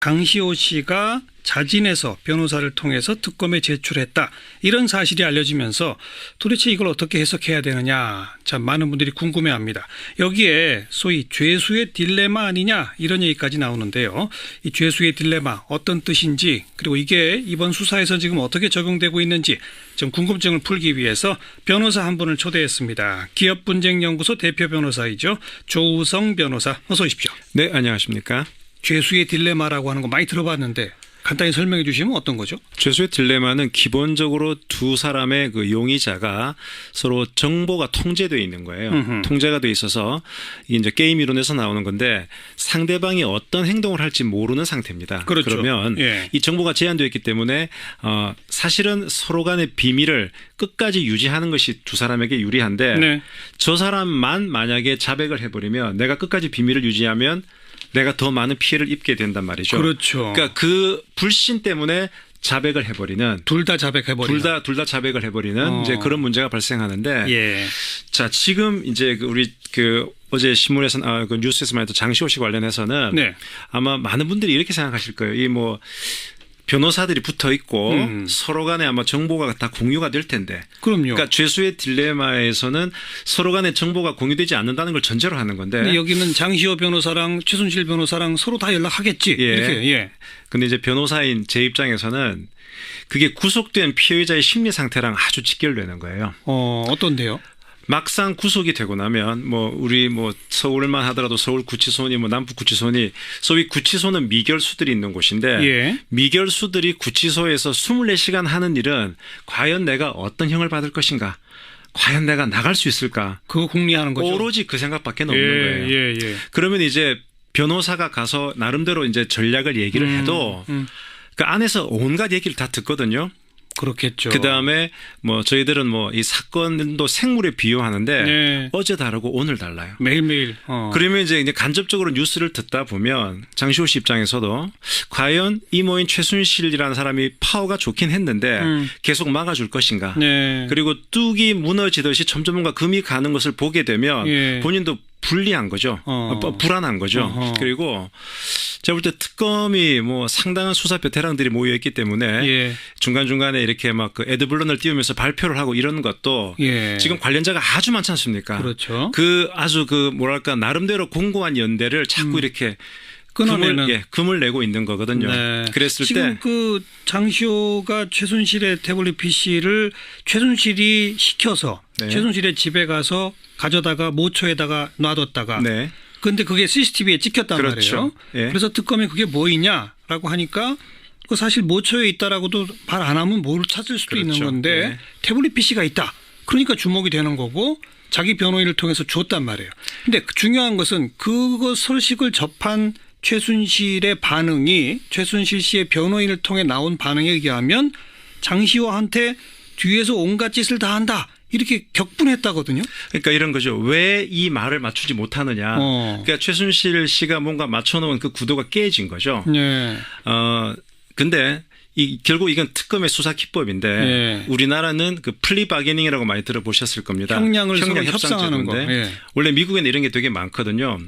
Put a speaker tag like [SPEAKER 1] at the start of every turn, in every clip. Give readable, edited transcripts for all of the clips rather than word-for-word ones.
[SPEAKER 1] 강시호 씨가 자진해서 변호사를 통해서 특검에 제출했다. 이런 사실이 알려지면서 도대체 이걸 어떻게 해석해야 되느냐. 참 많은 분들이 궁금해합니다. 여기에 소위 죄수의 딜레마 아니냐 이런 얘기까지 나오는데요. 이 죄수의 딜레마 어떤 뜻인지 그리고 이게 이번 수사에서 지금 어떻게 적용되고 있는지 좀 궁금증을 풀기 위해서 변호사 한 분을 초대했습니다. 기업분쟁연구소 대표 변호사이죠. 조우성 변호사 어서 오십시오.
[SPEAKER 2] 네, 안녕하십니까.
[SPEAKER 1] 죄수의 딜레마라고 하는 거 많이 들어봤는데 간단히 설명해 주시면 어떤 거죠?
[SPEAKER 2] 죄수의 딜레마는 기본적으로 두 사람의 그 용의자가 서로 정보가 통제되어 있는 거예요. 통제가 돼 있어서 이게 이제 게임 이론에서 나오는 건데 상대방이 어떤 행동을 할지 모르는 상태입니다.
[SPEAKER 1] 그렇죠.
[SPEAKER 2] 그러면
[SPEAKER 1] 예.
[SPEAKER 2] 이 정보가 제한되어 있기 때문에 사실은 서로 간의 비밀을 끝까지 유지하는 것이 두 사람에게 유리한데
[SPEAKER 1] 네.
[SPEAKER 2] 저 사람만 만약에 자백을 해버리면 내가 끝까지 비밀을 유지하면 내가 더 많은 피해를 입게 된단 말이죠.
[SPEAKER 1] 그렇죠.
[SPEAKER 2] 그러니까 그 불신 때문에 자백을 해버리는
[SPEAKER 1] 둘 다 자백해버리는
[SPEAKER 2] 둘 다 자백을 해버리는 이제 그런 문제가 발생하는데
[SPEAKER 1] 예.
[SPEAKER 2] 자 지금 이제 우리 어제 신문에서 그 뉴스에서 말했던 장시호 씨 관련해서는
[SPEAKER 1] 네.
[SPEAKER 2] 아마 많은 분들이 이렇게 생각하실 거예요. 이 뭐 변호사들이 붙어 있고 서로 간에 아마 정보가 다 공유가 될 텐데.
[SPEAKER 1] 그럼요.
[SPEAKER 2] 그러니까 죄수의 딜레마에서는 서로 간에 정보가 공유되지 않는다는 걸 전제로 하는 건데.
[SPEAKER 1] 여기는 장시호 변호사랑 최순실 변호사랑 서로 다 연락하겠지.
[SPEAKER 2] 예.
[SPEAKER 1] 이렇게. 예.
[SPEAKER 2] 근데 이제 변호사인 제 입장에서는 그게 구속된 피해자의 심리 상태랑 아주 직결되는 거예요.
[SPEAKER 1] 어떤데요?
[SPEAKER 2] 막상 구속이 되고 나면 우리 서울만 하더라도 서울구치소니 남부구치소니 소위 구치소는 미결수들이 있는 곳인데
[SPEAKER 1] 예.
[SPEAKER 2] 미결수들이 구치소에서 24시간 하는 일은 과연 내가 어떤 형을 받을 것인가? 과연 내가 나갈 수 있을까?
[SPEAKER 1] 그거 궁리하는 거죠.
[SPEAKER 2] 오로지 그 생각밖에 없는
[SPEAKER 1] 예,
[SPEAKER 2] 거예요.
[SPEAKER 1] 예, 예.
[SPEAKER 2] 그러면 이제 변호사가 가서 나름대로 이제 전략을 얘기를 해도 그 안에서 온갖 얘기를 다 듣거든요.
[SPEAKER 1] 그렇겠죠.
[SPEAKER 2] 그다음에 저희들은 이 사건도 생물에 비유하는데
[SPEAKER 1] 네.
[SPEAKER 2] 어제 다르고 오늘 달라요.
[SPEAKER 1] 매일매일.
[SPEAKER 2] 그러면 이제 간접적으로 뉴스를 듣다 보면 장시호 씨 입장에서도 과연 이모인 최순실이라는 사람이 파워가 좋긴 했는데 계속 막아줄 것인가.
[SPEAKER 1] 네.
[SPEAKER 2] 그리고 뚝이 무너지듯이 점점 뭔가 금이 가는 것을 보게 되면
[SPEAKER 1] 예.
[SPEAKER 2] 본인도 불리한 거죠. 불안한 거죠. 그리고 제가 볼 때 특검이 상당한 수사 베테랑들이 모여있기 때문에
[SPEAKER 1] 예.
[SPEAKER 2] 중간중간에 이렇게 막 그 에드블런을 띄우면서 발표를 하고 이런 것도
[SPEAKER 1] 예.
[SPEAKER 2] 지금 관련자가 아주 많지 않습니까?
[SPEAKER 1] 그렇죠.
[SPEAKER 2] 아주 나름대로 공고한 연대를 자꾸 이렇게
[SPEAKER 1] 끊어내는
[SPEAKER 2] 금을 내고 있는 거거든요.
[SPEAKER 1] 네.
[SPEAKER 2] 그랬을
[SPEAKER 1] 지금
[SPEAKER 2] 때
[SPEAKER 1] 그 장시호가 최순실의 태블릿 PC를 최순실이 시켜서
[SPEAKER 2] 네.
[SPEAKER 1] 최순실의 집에 가서 가져다가 모처에다가 놔뒀다가
[SPEAKER 2] 네.
[SPEAKER 1] 그런데 그게 CCTV에 찍혔단
[SPEAKER 2] 그렇죠.
[SPEAKER 1] 말이에요.
[SPEAKER 2] 예.
[SPEAKER 1] 그래서 특검이 그게 뭐이냐라고 하니까 그 사실 모처에 있다라고도 말 안 하면 뭘 찾을 수도
[SPEAKER 2] 그렇죠.
[SPEAKER 1] 있는 건데
[SPEAKER 2] 네.
[SPEAKER 1] 태블릿 PC가 있다. 그러니까 주목이 되는 거고 자기 변호인을 통해서 줬단 말이에요. 근데 중요한 것은 그거 소식을 접한 최순실의 반응이 최순실 씨의 변호인을 통해 나온 반응에 의하면 장시호한테 뒤에서 온갖 짓을 다 한다. 이렇게 격분했다거든요.
[SPEAKER 2] 그러니까 이런 거죠. 왜 이 말을 맞추지 못하느냐. 그러니까 최순실 씨가 뭔가 맞춰놓은 그 구도가 깨진 거죠.
[SPEAKER 1] 네.
[SPEAKER 2] 근데 결국 이건 특검의 수사 기법인데
[SPEAKER 1] 네.
[SPEAKER 2] 우리나라는 그 플리 바게닝이라고 많이 들어보셨을 겁니다.
[SPEAKER 1] 형량을
[SPEAKER 2] 형량
[SPEAKER 1] 서로 협상하는 거. 네.
[SPEAKER 2] 원래 미국에는 이런 게 되게 많거든요.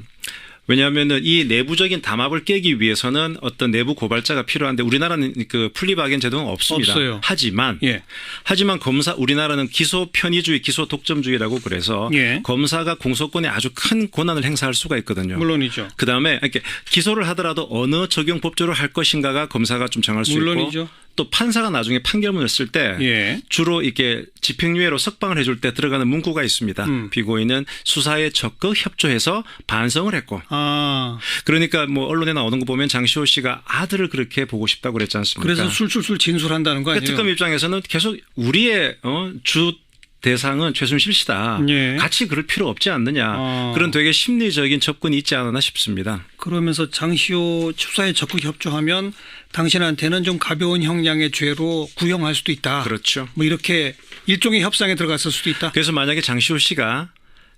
[SPEAKER 2] 왜냐하면은 이 내부적인 담합을 깨기 위해서는 어떤 내부 고발자가 필요한데 우리나라는 그 플리바겐 제도는 없습니다.
[SPEAKER 1] 없어요.
[SPEAKER 2] 하지만
[SPEAKER 1] 예.
[SPEAKER 2] 우리나라는 기소 편의주의, 기소 독점주의라고 그래서
[SPEAKER 1] 예.
[SPEAKER 2] 검사가 공소권에 아주 큰 권한을 행사할 수가 있거든요.
[SPEAKER 1] 물론이죠.
[SPEAKER 2] 그다음에 이렇게 기소를 하더라도 어느 적용 법조를 할 것인가가 검사가 좀 정할 수
[SPEAKER 1] 물론이죠.
[SPEAKER 2] 있고 또 판사가 나중에 판결문을 쓸 때
[SPEAKER 1] 예.
[SPEAKER 2] 주로 이렇게 집행유예로 석방을 해줄 때 들어가는 문구가 있습니다. 피고인은 수사에 적극 협조해서 반성을 했고 그러니까 언론에 나오는 거 보면 장시호 씨가 아들을 그렇게 보고 싶다고 그랬지 않습니까?
[SPEAKER 1] 그래서 술술술 진술한다는 거 아니에요?
[SPEAKER 2] 특검 입장에서는 계속 우리의 주 대상은 최순실 씨다.
[SPEAKER 1] 예.
[SPEAKER 2] 같이 그럴 필요 없지 않느냐. 그런 되게 심리적인 접근이 있지 않았나 싶습니다.
[SPEAKER 1] 그러면서 장시호 수사에 적극 협조하면 당신한테는 좀 가벼운 형량의 죄로 구형할 수도 있다.
[SPEAKER 2] 그렇죠.
[SPEAKER 1] 이렇게 일종의 협상에 들어갔을 수도 있다.
[SPEAKER 2] 그래서 만약에 장시호 씨가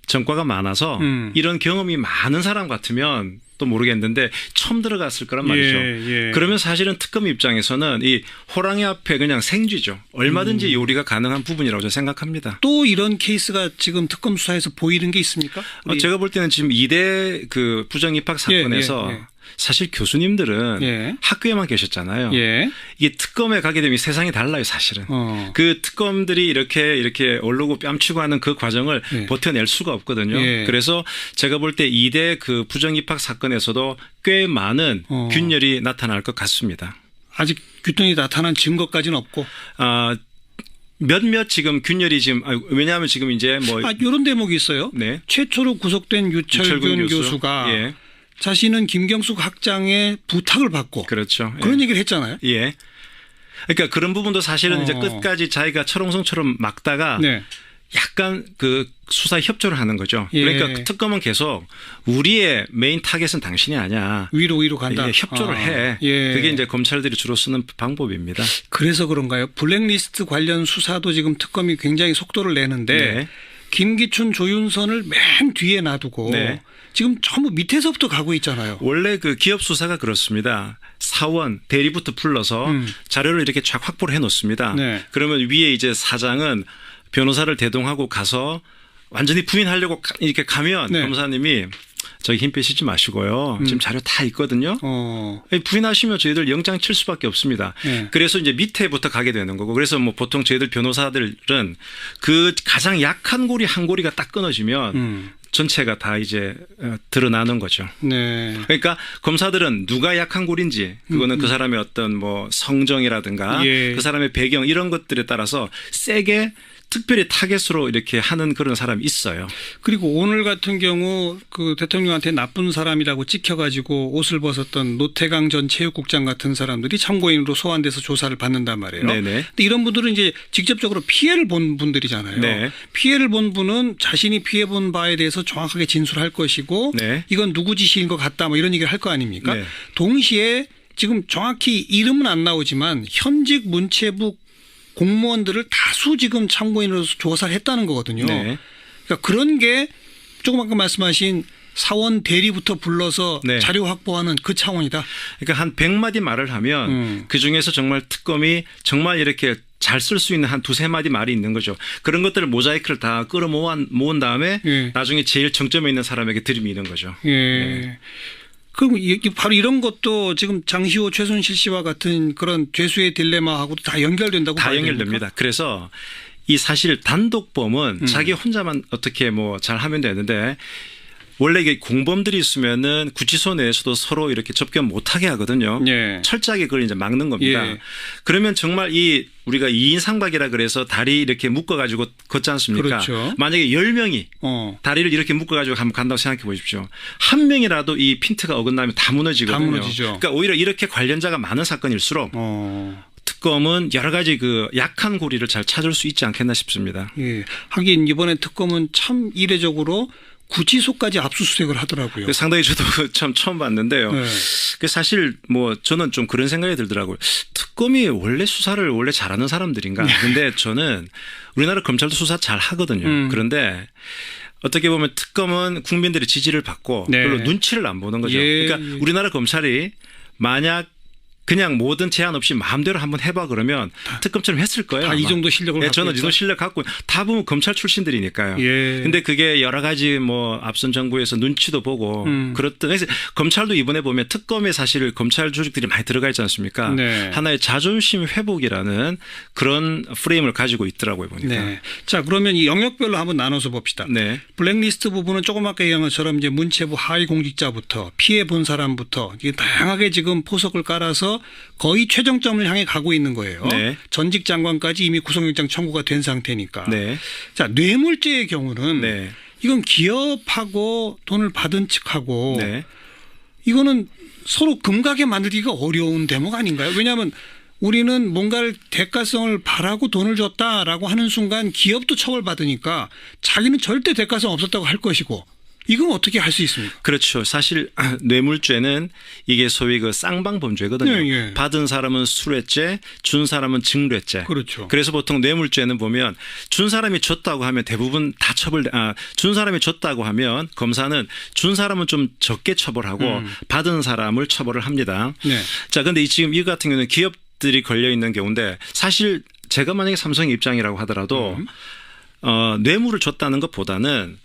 [SPEAKER 2] 전과가 많아서 이런 경험이 많은 사람 같으면 또 모르겠는데 처음 들어갔을 거란 말이죠.
[SPEAKER 1] 예.
[SPEAKER 2] 그러면 사실은 특검 입장에서는 이 호랑이 앞에 그냥 생쥐죠. 얼마든지 요리가 가능한 부분이라고 저는 생각합니다.
[SPEAKER 1] 또 이런 케이스가 지금 특검 수사에서 보이는 게 있습니까?
[SPEAKER 2] 제가 볼 때는 지금 2대 그 부정입학 사건에서 사실 교수님들은
[SPEAKER 1] 예.
[SPEAKER 2] 학교에만 계셨잖아요.
[SPEAKER 1] 예.
[SPEAKER 2] 이게 특검에 가게 되면 세상이 달라요, 사실은. 그 특검들이 이렇게 오르고 뺨치고 하는 그 과정을
[SPEAKER 1] 예.
[SPEAKER 2] 버텨낼 수가 없거든요.
[SPEAKER 1] 예.
[SPEAKER 2] 그래서 제가 볼 때 이대 그 부정입학 사건에서도 꽤 많은 균열이 나타날 것 같습니다.
[SPEAKER 1] 아직 균열이 나타난 증거까지는 없고.
[SPEAKER 2] 몇몇 지금 균열이 지금 왜냐하면 지금 이제 뭐
[SPEAKER 1] 이런 대목이 있어요.
[SPEAKER 2] 네.
[SPEAKER 1] 최초로 구속된 유철균 교수가
[SPEAKER 2] 예.
[SPEAKER 1] 자신은 김경숙 학장의 부탁을 받고
[SPEAKER 2] 그렇죠.
[SPEAKER 1] 그런
[SPEAKER 2] 예.
[SPEAKER 1] 얘기를 했잖아요.
[SPEAKER 2] 예. 그러니까 그런 부분도 사실은 이제 끝까지 자기가 철옹성처럼 막다가
[SPEAKER 1] 네.
[SPEAKER 2] 약간 그 수사에 협조를 하는 거죠.
[SPEAKER 1] 예.
[SPEAKER 2] 그러니까 특검은 계속 우리의 메인 타겟은 당신이 아니야.
[SPEAKER 1] 위로 간다.
[SPEAKER 2] 예, 협조를 해.
[SPEAKER 1] 예.
[SPEAKER 2] 그게 이제 검찰들이 주로 쓰는 방법입니다.
[SPEAKER 1] 그래서 그런가요? 블랙리스트 관련 수사도 지금 특검이 굉장히 속도를 내는데
[SPEAKER 2] 네.
[SPEAKER 1] 김기춘, 조윤선을 맨 뒤에 놔두고
[SPEAKER 2] 네.
[SPEAKER 1] 지금 전부 밑에서부터 가고 있잖아요.
[SPEAKER 2] 원래 그 기업 수사가 그렇습니다. 사원, 대리부터 불러서 자료를 이렇게 쫙 확보를 해 놓습니다.
[SPEAKER 1] 네.
[SPEAKER 2] 그러면 위에 이제 사장은 변호사를 대동하고 가서 완전히 부인하려고 이렇게 가면
[SPEAKER 1] 네.
[SPEAKER 2] 검사님이 저기 힘 빼시지 마시고요. 지금 자료 다 있거든요. 부인하시면 저희들 영장 칠 수밖에 없습니다.
[SPEAKER 1] 네.
[SPEAKER 2] 그래서 이제 밑에부터 가게 되는 거고 그래서 뭐 보통 저희들 변호사들은 그 가장 약한 고리 한 고리가 딱 끊어지면 전체가 다 이제 드러나는 거죠.
[SPEAKER 1] 네.
[SPEAKER 2] 그러니까 검사들은 누가 약한 고리인지 그거는 그 사람의 어떤 뭐 성정이라든가
[SPEAKER 1] 예.
[SPEAKER 2] 그 사람의 배경 이런 것들에 따라서 세게 특별히 타겟으로 이렇게 하는 그런 사람이 있어요.
[SPEAKER 1] 그리고 오늘 같은 경우 그 대통령한테 나쁜 사람이라고 찍혀가지고 옷을 벗었던 노태강 전 체육국장 같은 사람들이 참고인으로 소환돼서 조사를 받는단 말이에요.
[SPEAKER 2] 네네.
[SPEAKER 1] 근데 이런 분들은 이제 직접적으로 피해를 본 분들이잖아요.
[SPEAKER 2] 네.
[SPEAKER 1] 피해를 본 분은 자신이 피해 본 바에 대해서 정확하게 진술할 것이고
[SPEAKER 2] 네.
[SPEAKER 1] 이건 누구 지시인 것 같다 뭐 이런 얘기를 할 거 아닙니까?
[SPEAKER 2] 네.
[SPEAKER 1] 동시에 지금 정확히 이름은 안 나오지만 현직 문체부 공무원들을 다수 지금 참고인으로서 조사를 했다는 거거든요.
[SPEAKER 2] 네.
[SPEAKER 1] 그러니까 그런 게 조금 아까 말씀하신 사원 대리부터 불러서
[SPEAKER 2] 네.
[SPEAKER 1] 자료 확보하는 그 차원이다.
[SPEAKER 2] 그러니까 한 100마디 말을 하면 그중에서 정말 특검이 정말 이렇게 잘 쓸 수 있는 한 두세 마디 말이 있는 거죠. 그런 것들을 모자이크를 다 끌어모은 다음에
[SPEAKER 1] 예.
[SPEAKER 2] 나중에 제일 정점에 있는 사람에게 들이미는 거죠.
[SPEAKER 1] 예.
[SPEAKER 2] 네.
[SPEAKER 1] 그럼 바로 이런 것도 지금 장시호, 최순실 씨와 같은 그런 죄수의 딜레마하고도 다 연결된다고
[SPEAKER 2] 다
[SPEAKER 1] 봐야
[SPEAKER 2] 연결됩니다.
[SPEAKER 1] 됩니까?
[SPEAKER 2] 그래서 이 사실 단독범은 자기 혼자만 어떻게 뭐 잘 하면 되는데 원래 이게 공범들이 있으면은 구치소 내에서도 서로 이렇게 접견 못하게 하거든요.
[SPEAKER 1] 예.
[SPEAKER 2] 철저하게 그걸 이제 막는 겁니다.
[SPEAKER 1] 예.
[SPEAKER 2] 그러면 정말 우리가 2인 상박이라 그래서 다리 이렇게 묶어가지고 걷지 않습니까?
[SPEAKER 1] 그렇죠.
[SPEAKER 2] 만약에 10명이 다리를 이렇게 묶어가지고 한번 간다고 생각해 보십시오. 한 명이라도 이 핀트가 어긋나면 다 무너지거든요.
[SPEAKER 1] 다 무너지죠.
[SPEAKER 2] 그러니까 오히려 이렇게 관련자가 많은 사건일수록 특검은 여러 가지 그 약한 고리를 잘 찾을 수 있지 않겠나 싶습니다.
[SPEAKER 1] 예. 하긴 이번에 특검은 참 이례적으로 구치소까지 압수수색을 하더라고요.
[SPEAKER 2] 상당히 저도 참 처음 봤는데요.
[SPEAKER 1] 네.
[SPEAKER 2] 사실 뭐 저는 좀 그런 생각이 들더라고요. 특검이 원래 수사를 원래 잘하는 사람들인가. 근데 저는 우리나라 검찰도 수사 잘 하거든요. 그런데 어떻게 보면 특검은 국민들의 지지를 받고
[SPEAKER 1] 네.
[SPEAKER 2] 별로 눈치를 안 보는 거죠.
[SPEAKER 1] 예.
[SPEAKER 2] 그러니까 우리나라 검찰이 만약 그냥 모든 제한 없이 마음대로 한번 해봐 그러면 특검처럼 했을 거예요.
[SPEAKER 1] 다 이 정도 실력을 갖고
[SPEAKER 2] 저는 이
[SPEAKER 1] 있죠?
[SPEAKER 2] 정도 실력 갖고 다 보면 검찰 출신들이니까요.
[SPEAKER 1] 예.
[SPEAKER 2] 근데 그게 여러 가지 뭐 앞선 정부에서 눈치도 보고 그랬던 그래서 검찰도 이번에 보면 특검에 사실 검찰 조직들이 많이 들어가 있지 않습니까?
[SPEAKER 1] 네.
[SPEAKER 2] 하나의 자존심 회복이라는 그런 프레임을 가지고 있더라고요 보니까.
[SPEAKER 1] 네. 자, 그러면 이 영역별로 한번 나눠서 봅시다.
[SPEAKER 2] 네.
[SPEAKER 1] 블랙리스트 부분은 조금 아까 얘기한 것처럼 이제 문체부 하위 공직자부터 피해 본 사람부터 이게 다양하게 지금 포석을 깔아서 거의 최종점을 향해 가고 있는 거예요.
[SPEAKER 2] 네.
[SPEAKER 1] 전직 장관까지 이미 구속영장 청구가 된 상태니까.
[SPEAKER 2] 네.
[SPEAKER 1] 자, 뇌물죄의 경우는
[SPEAKER 2] 네.
[SPEAKER 1] 이건 기업하고 돈을 받은 측하고
[SPEAKER 2] 네.
[SPEAKER 1] 이거는 서로 금가게 만들기가 어려운 대목 아닌가요? 왜냐하면 우리는 뭔가를 대가성을 바라고 돈을 줬다라고 하는 순간 기업도 처벌받으니까 자기는 절대 대가성 없었다고 할 것이고 이건 어떻게 할 수 있습니까?
[SPEAKER 2] 그렇죠. 사실 뇌물죄는 이게 소위 그 쌍방범죄거든요.
[SPEAKER 1] 네, 예.
[SPEAKER 2] 받은 사람은 수뢰죄, 준 사람은 증뢰죄.
[SPEAKER 1] 그렇죠.
[SPEAKER 2] 그래서 보통 뇌물죄는 보면 준 사람이 줬다고 하면 대부분 다 준 사람이 줬다고 하면 검사는 준 사람은 좀 적게 처벌하고 받은 사람을 처벌을 합니다.
[SPEAKER 1] 네.
[SPEAKER 2] 자, 근데 지금 이 같은 경우는 기업들이 걸려 있는 경우인데 사실 제가 만약에 삼성의 입장이라고 하더라도 뇌물을 줬다는 것보다는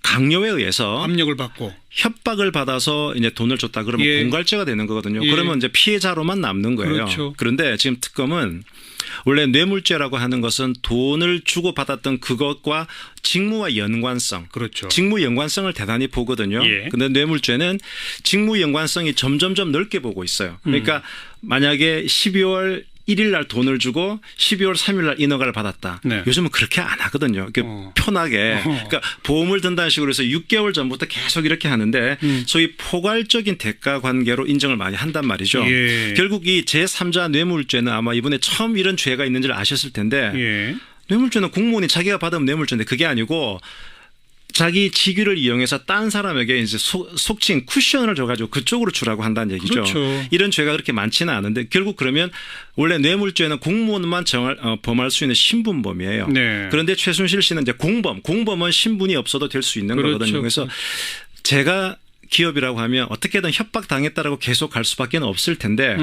[SPEAKER 2] 강요에 의해서
[SPEAKER 1] 압력을 받고
[SPEAKER 2] 협박을 받아서 이제 돈을 줬다 그러면
[SPEAKER 1] 예.
[SPEAKER 2] 공갈죄가 되는 거거든요.
[SPEAKER 1] 예.
[SPEAKER 2] 그러면 이제 피해자로만 남는 거예요.
[SPEAKER 1] 그렇죠.
[SPEAKER 2] 그런데 지금 특검은 원래 뇌물죄라고 하는 것은 돈을 주고 받았던 그것과 직무와 연관성,
[SPEAKER 1] 그렇죠.
[SPEAKER 2] 직무 연관성을 대단히 보거든요.
[SPEAKER 1] 예.
[SPEAKER 2] 근데 뇌물죄는 직무 연관성이 점점점 넓게 보고 있어요. 그러니까 만약에 12월 1일 날 돈을 주고 12월 3일 날 인허가를 받았다.
[SPEAKER 1] 네.
[SPEAKER 2] 요즘은 그렇게 안 하거든요. 편하게. 그러니까 보험을 든다는 식으로 해서 6개월 전부터 계속 이렇게 하는데 소위 포괄적인 대가 관계로 인정을 많이 한단 말이죠.
[SPEAKER 1] 예.
[SPEAKER 2] 결국 이 제3자 뇌물죄는 아마 이번에 처음 이런 죄가 있는지를 아셨을 텐데
[SPEAKER 1] 예.
[SPEAKER 2] 뇌물죄는 공무원이 자기가 받으면 뇌물죄인데 그게 아니고 자기 직위를 이용해서 딴 사람에게 이제 속칭 쿠션을 줘가지고 그쪽으로 주라고 한다는 얘기죠.
[SPEAKER 1] 그렇죠.
[SPEAKER 2] 이런 죄가 그렇게 많지는 않은데 결국 그러면 원래 뇌물죄는 공무원만 범할 수 있는 신분범이에요.
[SPEAKER 1] 네.
[SPEAKER 2] 그런데 최순실 씨는 이제 공범은 신분이 없어도 될 수 있는
[SPEAKER 1] 그렇죠.
[SPEAKER 2] 거거든요. 그래서 제가 기업이라고 하면 어떻게든 협박당했다라고 계속 갈 수밖에 없을 텐데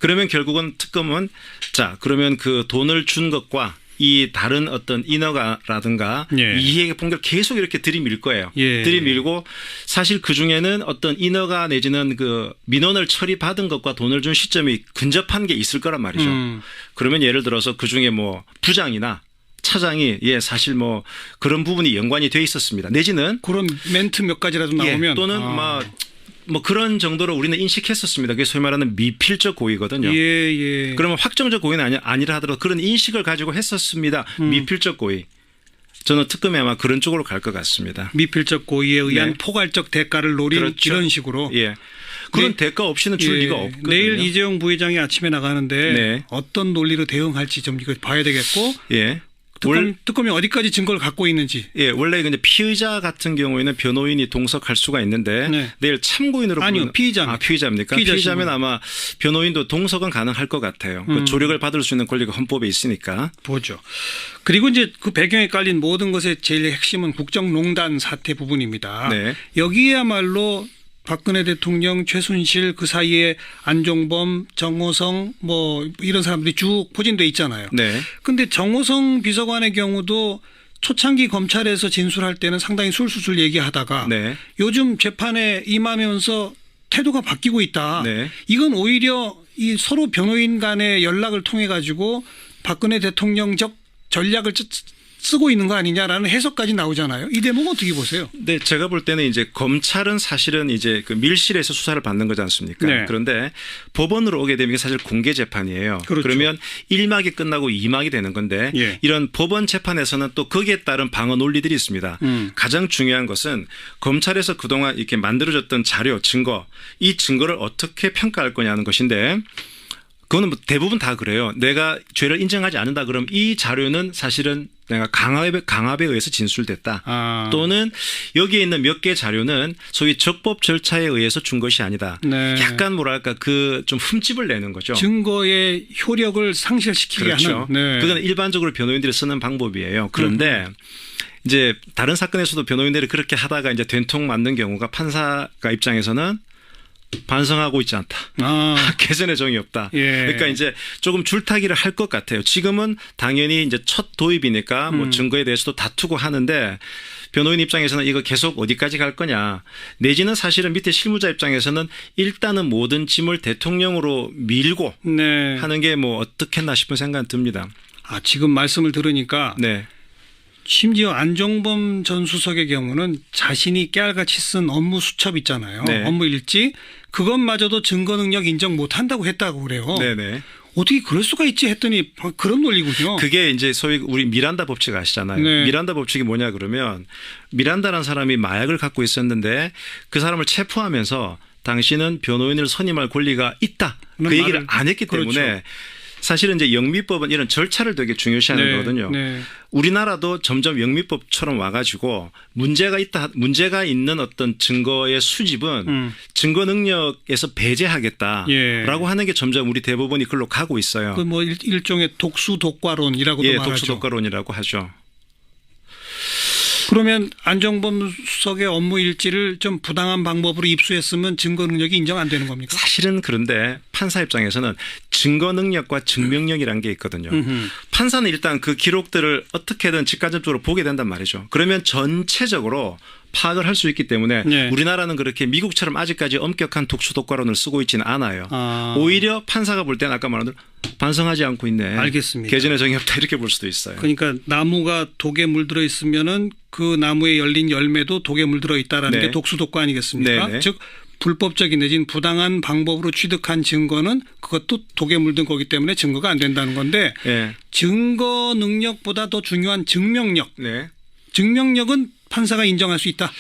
[SPEAKER 2] 그러면 결국은 특검은 자 그러면 그 돈을 준 것과 이 다른 어떤 인허가라든가
[SPEAKER 1] 예.
[SPEAKER 2] 이해의 폭력을 계속 이렇게 들이밀 거예요.
[SPEAKER 1] 예.
[SPEAKER 2] 들이밀고 사실 그중에는 어떤 인허가 내지는 그 민원을 처리받은 것과 돈을 준 시점이 근접한 게 있을 거란 말이죠. 그러면 예를 들어서 그중에 뭐 부장이나 차장이 예 사실 뭐 그런 부분이 연관이 돼 있었습니다. 내지는
[SPEAKER 1] 그런 멘트 몇 가지라도 나오면
[SPEAKER 2] 예, 또는 뭐 그런 정도로 우리는 인식했었습니다. 그게 소위 말하는 미필적 고의거든요.
[SPEAKER 1] 예.
[SPEAKER 2] 그러면 확정적 고의는 아니라 하더라도 그런 인식을 가지고 했었습니다. 미필적 고의. 저는 특검이 아마 그런 쪽으로 갈 것 같습니다.
[SPEAKER 1] 미필적 고의에 의한
[SPEAKER 2] 네.
[SPEAKER 1] 포괄적 대가를 노린
[SPEAKER 2] 그렇죠.
[SPEAKER 1] 이런 식으로.
[SPEAKER 2] 예. 그런
[SPEAKER 1] 네.
[SPEAKER 2] 대가 없이는 줄 리가 없거든요.
[SPEAKER 1] 내일 이재용 부회장이 아침에 나가는데
[SPEAKER 2] 네.
[SPEAKER 1] 어떤 논리로 대응할지 좀 이거 봐야 되겠고
[SPEAKER 2] 예.
[SPEAKER 1] 특검이 어디까지 증거를 갖고 있는지.
[SPEAKER 2] 예, 원래 근데 피의자 같은 경우에는 변호인이 동석할 수가 있는데
[SPEAKER 1] 네.
[SPEAKER 2] 내일 참고인으로
[SPEAKER 1] 아니요, 피의자.
[SPEAKER 2] 피의자입니까? 피의자면 아마 변호인도 동석은 가능할 것 같아요. 그 조력을 받을 수 있는 권리가 헌법에 있으니까.
[SPEAKER 1] 보죠. 그리고 이제 그 배경에 깔린 모든 것의 제일 핵심은 국정농단 사태 부분입니다.
[SPEAKER 2] 네.
[SPEAKER 1] 여기야말로 박근혜 대통령, 최순실 그 사이에 안종범, 정호성 뭐 이런 사람들이 쭉 포진돼 있잖아요.
[SPEAKER 2] 네.
[SPEAKER 1] 근데 정호성 비서관의 경우도 초창기 검찰에서 진술할 때는 상당히 술술술 얘기하다가
[SPEAKER 2] 네.
[SPEAKER 1] 요즘 재판에 임하면서 태도가 바뀌고 있다.
[SPEAKER 2] 네.
[SPEAKER 1] 이건 오히려 이 서로 변호인 간의 연락을 통해 가지고 박근혜 대통령적 전략을 쓰고 있는 거 아니냐라는 해석까지 나오잖아요. 이 대목은 어떻게 보세요?
[SPEAKER 2] 네, 제가 볼 때는 이제 검찰은 사실은 이제 그 밀실에서 수사를 받는 거지 않습니까?
[SPEAKER 1] 네.
[SPEAKER 2] 그런데 법원으로 오게 되면 이게 사실 공개 재판이에요.
[SPEAKER 1] 그렇죠.
[SPEAKER 2] 그러면 1막이 끝나고 2막이 되는 건데
[SPEAKER 1] 예.
[SPEAKER 2] 이런 법원 재판에서는 또 거기에 따른 방어 논리들이 있습니다. 가장 중요한 것은 검찰에서 그동안 이렇게 만들어졌던 자료, 증거, 이 증거를 어떻게 평가할 거냐는 것인데 그거는 뭐 대부분 다 그래요. 내가 죄를 인정하지 않는다 그러면 이 자료는 사실은 내가 강압에 의해서 진술됐다. 또는 여기에 있는 몇 개 자료는 소위 적법 절차에 의해서 준 것이 아니다.
[SPEAKER 1] 네.
[SPEAKER 2] 약간 뭐랄까 그 좀 흠집을 내는 거죠.
[SPEAKER 1] 증거의 효력을 상실시키게
[SPEAKER 2] 그렇죠.
[SPEAKER 1] 하는. 네.
[SPEAKER 2] 그건 일반적으로 변호인들이 쓰는 방법이에요. 그런데 이제 다른 사건에서도 변호인들이 그렇게 하다가 이제 된통 맞는 경우가 판사가 입장에서는 반성하고 있지 않다. 개선의 정이 없다.
[SPEAKER 1] 예.
[SPEAKER 2] 그러니까 이제 조금 줄타기를 할 것 같아요. 지금은 당연히 이제 첫 도입이니까 뭐 증거에 대해서도 다투고 하는데 변호인 입장에서는 이거 계속 어디까지 갈 거냐. 내지는 사실은 밑에 실무자 입장에서는 일단은 모든 짐을 대통령으로 밀고
[SPEAKER 1] 네.
[SPEAKER 2] 하는 게 뭐 어떻겠나 싶은 생각이 듭니다.
[SPEAKER 1] 지금 말씀을 들으니까
[SPEAKER 2] 네.
[SPEAKER 1] 심지어 안종범 전 수석의 경우는 자신이 깨알같이 쓴 업무 수첩 있잖아요.
[SPEAKER 2] 네.
[SPEAKER 1] 업무 일지 그것마저도 증거 능력 인정 못한다고 했다고 그래요.
[SPEAKER 2] 네네.
[SPEAKER 1] 어떻게 그럴 수가 있지 했더니 그런 논리군요.
[SPEAKER 2] 그게 이제 소위 우리 미란다 법칙 아시잖아요.
[SPEAKER 1] 네.
[SPEAKER 2] 미란다 법칙이 뭐냐 그러면 미란다라는 사람이 마약을 갖고 있었는데 그 사람을 체포하면서 당신은 변호인을 선임할 권리가 있다. 그 얘기를 안 했기 때문에
[SPEAKER 1] 그렇죠.
[SPEAKER 2] 사실은 이제 영미법은 이런 절차를 되게 중요시하는
[SPEAKER 1] 네,
[SPEAKER 2] 거거든요.
[SPEAKER 1] 네.
[SPEAKER 2] 우리나라도 점점 영미법처럼 와가지고 문제가 있는 어떤 증거의 수집은 증거 능력에서 배제하겠다라고
[SPEAKER 1] 예.
[SPEAKER 2] 하는 게 점점 우리 대법원이 글로 가고 있어요.
[SPEAKER 1] 그 뭐 일종의 독수독과론이라고도 말하죠.
[SPEAKER 2] 독수독과론이라고 하죠.
[SPEAKER 1] 그러면 안종범 수석의 업무 일지를 좀 부당한 방법으로 입수했으면 증거 능력이 인정 안 되는 겁니까?
[SPEAKER 2] 사실은 그런데 판사 입장에서는 증거 능력과 증명력이라는 게 있거든요. 판사는 일단 그 기록들을 어떻게든 직간접적으로 보게 된단 말이죠. 그러면 전체적으로 파악을 할 수 있기 때문에
[SPEAKER 1] 네.
[SPEAKER 2] 우리나라는 그렇게 미국처럼 아직까지 엄격한 독수 독과론을 쓰고 있지는 않아요.
[SPEAKER 1] 아.
[SPEAKER 2] 오히려 판사가 볼 때는 아까 말한 대로 반성하지 않고 있네.
[SPEAKER 1] 알겠습니다.
[SPEAKER 2] 개전의 정이 없다 이렇게 볼 수도 있어요.
[SPEAKER 1] 그러니까 나무가 독에 물들어 있으면은 그 나무에 열린 열매도 독에 물들어 있다라는
[SPEAKER 2] 네.
[SPEAKER 1] 게 독수 독과 아니겠습니까?
[SPEAKER 2] 네, 네.
[SPEAKER 1] 즉 불법적인 내진 부당한 방법으로 취득한 증거는 그것도 독에 물든 거기 때문에 증거가 안 된다는 건데
[SPEAKER 2] 네.
[SPEAKER 1] 증거 능력보다 더 중요한 증명력.
[SPEAKER 2] 네.
[SPEAKER 1] 증명력은 판사가 인정할 수 있다.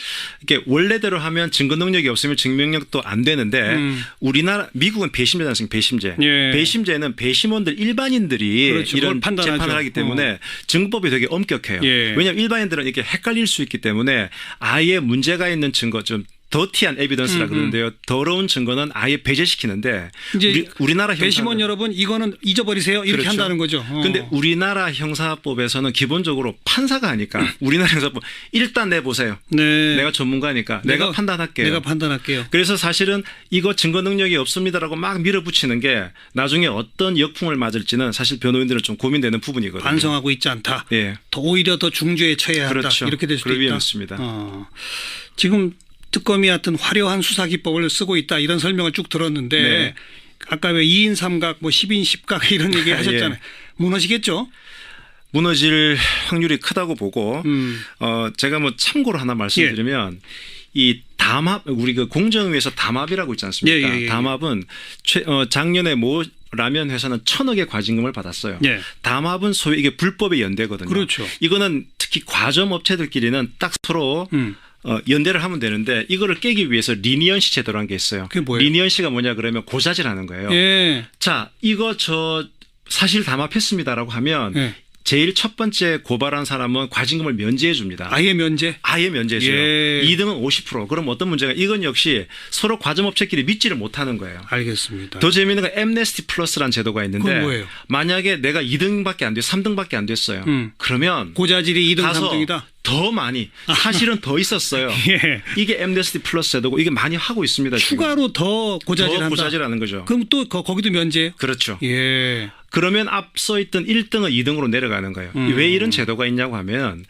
[SPEAKER 2] 이게 원래대로 하면 증거 능력이 없으면 증명력도 안 되는데 우리나라 미국은 배심제지 않습니까? 배심제.
[SPEAKER 1] 예.
[SPEAKER 2] 배심제는 배심원들 일반인들이
[SPEAKER 1] 그렇죠.
[SPEAKER 2] 이런
[SPEAKER 1] 그걸 판단하죠.
[SPEAKER 2] 재판을 하기 때문에 증거법이 되게 엄격해요.
[SPEAKER 1] 예.
[SPEAKER 2] 왜냐하면 일반인들은 이렇게 헷갈릴 수 있기 때문에 아예 문제가 있는 증거 좀 더티한 에비던스라 그러는데요. 더러운 증거는 아예 배제시키는데
[SPEAKER 1] 이제
[SPEAKER 2] 우리나라
[SPEAKER 1] 배심원 여러분 이거는 잊어버리세요. 이렇게
[SPEAKER 2] 그렇죠.
[SPEAKER 1] 한다는 거죠.
[SPEAKER 2] 근데 우리나라 형사법에서는 기본적으로 판사가 하니까 우리나라 형사법 일단 내보세요.
[SPEAKER 1] 네.
[SPEAKER 2] 내가 전문가니까 내가 판단할게요.
[SPEAKER 1] 내가 판단할게요.
[SPEAKER 2] 그래서 사실은 이거 증거 능력이 없습니다라고 막 밀어붙이는 게 나중에 어떤 역풍을 맞을지는 사실 변호인들은 좀 고민되는 부분이거든요.
[SPEAKER 1] 반성하고 있지 않다.
[SPEAKER 2] 예.
[SPEAKER 1] 더 오히려 더 중죄에 처해야 한다.
[SPEAKER 2] 그렇죠.
[SPEAKER 1] 이렇게 될 수도
[SPEAKER 2] 그럴
[SPEAKER 1] 있다.
[SPEAKER 2] 위험이 있습니다.
[SPEAKER 1] 지금 특검이 하여튼 화려한 수사 기법을 쓰고 있다. 이런 설명을 쭉 들었는데
[SPEAKER 2] 네.
[SPEAKER 1] 아까 왜 2인 3각 뭐 10인 10각 이런 얘기 하셨잖아요.
[SPEAKER 2] 예.
[SPEAKER 1] 무너지겠죠?
[SPEAKER 2] 무너질 확률이 크다고 보고 제가 뭐 참고로 하나 말씀드리면 이 담합 우리 그 공정위에서 담합이라고 있지 않습니까?
[SPEAKER 1] 예.
[SPEAKER 2] 담합은 작년에 모 라면 회사는 1,000억의 과징금을 받았어요.
[SPEAKER 1] 예.
[SPEAKER 2] 담합은 소위 이게 불법의 연대거든요.
[SPEAKER 1] 그렇죠.
[SPEAKER 2] 이거는 특히 과점 업체들끼리는 딱 서로 연대를 하면 되는데 이거를 깨기 위해서 리니언시 제도라는 게 있어요.
[SPEAKER 1] 그게 뭐예요?
[SPEAKER 2] 리니언시가 뭐냐 그러면 고자질하는 거예요.
[SPEAKER 1] 예.
[SPEAKER 2] 자, 이거 저 사실 담합했습니다라고 하면
[SPEAKER 1] 예.
[SPEAKER 2] 제일 첫 번째 고발한 사람은 과징금을 면제해 줍니다.
[SPEAKER 1] 아예 면제?
[SPEAKER 2] 아예 면제해줘요.
[SPEAKER 1] 예.
[SPEAKER 2] 2등은 50%. 그럼 어떤 문제가 이건 역시 서로 과점업체끼리 믿지를 못하는 거예요.
[SPEAKER 1] 알겠습니다.
[SPEAKER 2] 더 재미있는 건 엠네스티 플러스라는 제도가 있는데
[SPEAKER 1] 그건 뭐예요?
[SPEAKER 2] 만약에 내가 2등밖에 안 돼, 3등밖에 안 됐어요. 그러면
[SPEAKER 1] 고자질이 2등,
[SPEAKER 2] 가서
[SPEAKER 1] 3등이다?
[SPEAKER 2] 더 많이 사실은 더 있었어요.
[SPEAKER 1] 예.
[SPEAKER 2] 이게 엠네스티 플러스 제도고 이게 많이 하고 있습니다. 지금.
[SPEAKER 1] 추가로 더 고자질한다.
[SPEAKER 2] 더 고자질하는 거죠.
[SPEAKER 1] 그럼 또 거기도 면제예요?
[SPEAKER 2] 그렇죠.
[SPEAKER 1] 예.
[SPEAKER 2] 그러면 앞서 있던 1등은 2등으로 내려가는 거예요. 왜 이런 제도가 있냐고 하면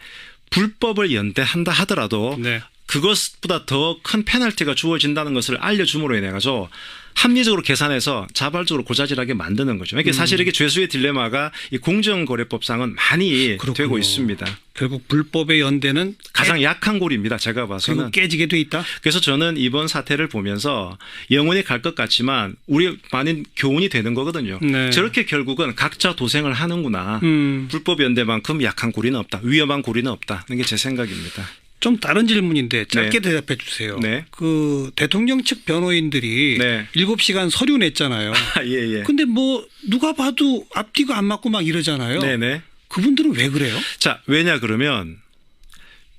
[SPEAKER 2] 불법을 연대한다 하더라도
[SPEAKER 1] 네.
[SPEAKER 2] 그것보다 더 큰 페널티가 주어진다는 것을 알려줌으로 인해 가지고 합리적으로 계산해서 자발적으로 고자질하게 만드는 거죠. 그러니까 사실 이게 죄수의 딜레마가 이 공정거래법상은 많이
[SPEAKER 1] 그렇군요.
[SPEAKER 2] 되고 있습니다.
[SPEAKER 1] 결국 불법의 연대는
[SPEAKER 2] 가장 약한 고리입니다. 제가 봐서는.
[SPEAKER 1] 그리고 깨지게 돼 있다?
[SPEAKER 2] 그래서 저는 이번 사태를 보면서 영원히 갈 것 같지만 우리 많은 교훈이 되는 거거든요.
[SPEAKER 1] 네.
[SPEAKER 2] 저렇게 결국은 각자 도생을 하는구나. 불법 연대만큼 약한 고리는 없다. 위험한 고리는 없다. 이게 제 생각입니다.
[SPEAKER 1] 좀 다른 질문인데 짧게
[SPEAKER 2] 네.
[SPEAKER 1] 대답해 주세요.
[SPEAKER 2] 네.
[SPEAKER 1] 그 대통령 측 변호인들이
[SPEAKER 2] 네.
[SPEAKER 1] 7시간 서류 냈잖아요.
[SPEAKER 2] 예.
[SPEAKER 1] 근데 뭐 누가 봐도 앞뒤가 안 맞고 막 이러잖아요.
[SPEAKER 2] 네네.
[SPEAKER 1] 그분들은 왜 그래요?
[SPEAKER 2] 자, 왜냐 그러면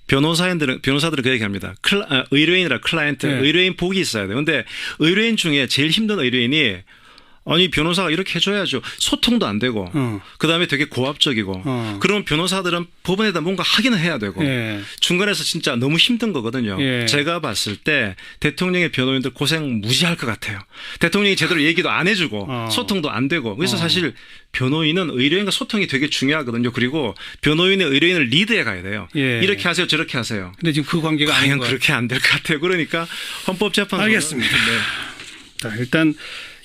[SPEAKER 2] 변호사들은 그 얘기합니다. 의뢰인이라 클라이언트,
[SPEAKER 1] 네.
[SPEAKER 2] 의뢰인 복이 있어야 돼요. 근데 의뢰인 중에 제일 힘든 의뢰인이 아니 변호사가 이렇게 해줘야죠. 소통도 안 되고 그다음에 되게 고압적이고 그러면 변호사들은 법원에다 뭔가 하기는 해야 되고
[SPEAKER 1] 예.
[SPEAKER 2] 중간에서 진짜 너무 힘든 거거든요.
[SPEAKER 1] 예.
[SPEAKER 2] 제가 봤을 때 대통령의 변호인들 고생 무지할 것 같아요. 대통령이 제대로 얘기도 안 해주고 소통도 안 되고 그래서 사실 변호인은 의뢰인과 소통이 되게 중요하거든요. 그리고 변호인의 의뢰인을 리드해 가야 돼요.
[SPEAKER 1] 예.
[SPEAKER 2] 이렇게 하세요. 저렇게 하세요.
[SPEAKER 1] 근데 지금 그 관계가 아닌
[SPEAKER 2] 과연
[SPEAKER 1] 거예요.
[SPEAKER 2] 그렇게 안 될 것 같아요. 그러니까 헌법재판소
[SPEAKER 1] 알겠습니다. 자, 일단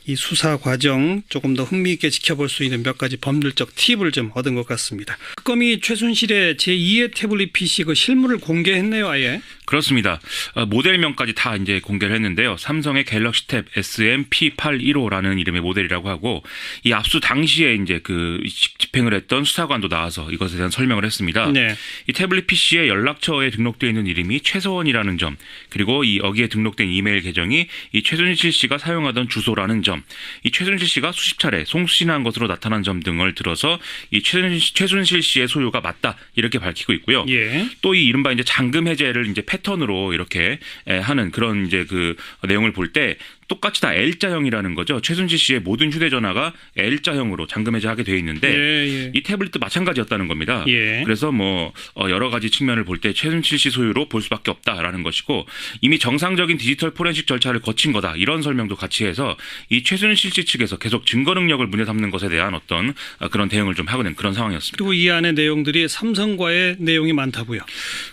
[SPEAKER 1] 이 수사 과정 조금 더 흥미있게 지켜볼 수 있는 몇 가지 법률적 팁을 좀 얻은 것 같습니다. 특검이 최순실의 제2의 태블릿 PC 그 실물을 공개했네요, 아예.
[SPEAKER 3] 그렇습니다. 모델명까지 다 이제 공개를 했는데요. 삼성의 갤럭시 탭 SM-P815라는 이름의 모델이라고 하고 이 압수 당시에 이제 그 집행을 했던 수사관도 나와서 이것에 대한 설명을 했습니다.
[SPEAKER 1] 네.
[SPEAKER 3] 이 태블릿 PC의 연락처에 등록되어 있는 이름이 최서원이라는 점, 그리고 이 여기에 등록된 이메일 계정이 이 최순실 씨가 사용하던 주소라는 점, 이 최순실 씨가 수십 차례 송신한 것으로 나타난 점 등을 들어서 이 최순실 씨의 소유가 맞다 이렇게 밝히고 있고요.
[SPEAKER 1] 예.
[SPEAKER 3] 또 이 이른바 이제 잔금 해제를 이제 패턴으로 이렇게 하는 그런 이제 그 내용을 볼 때 똑같이 다 L자형이라는 거죠. 최순실 씨의 모든 휴대전화가 L자형으로 잠금해제하게 돼 있는데
[SPEAKER 1] 예.
[SPEAKER 3] 이 태블릿도 마찬가지였다는 겁니다.
[SPEAKER 1] 예.
[SPEAKER 3] 그래서 뭐 여러 가지 측면을 볼 때 최순실 씨 소유로 볼 수밖에 없다라는 것이고 이미 정상적인 디지털 포렌식 절차를 거친 거다 이런 설명도 같이 해서 이 최순실 씨 측에서 계속 증거 능력을 문제 삼는 것에 대한 어떤 그런 대응을 좀 하고 된 그런 상황이었습니다.
[SPEAKER 1] 그리고 이 안에 내용들이 삼성과의 내용이 많다고요.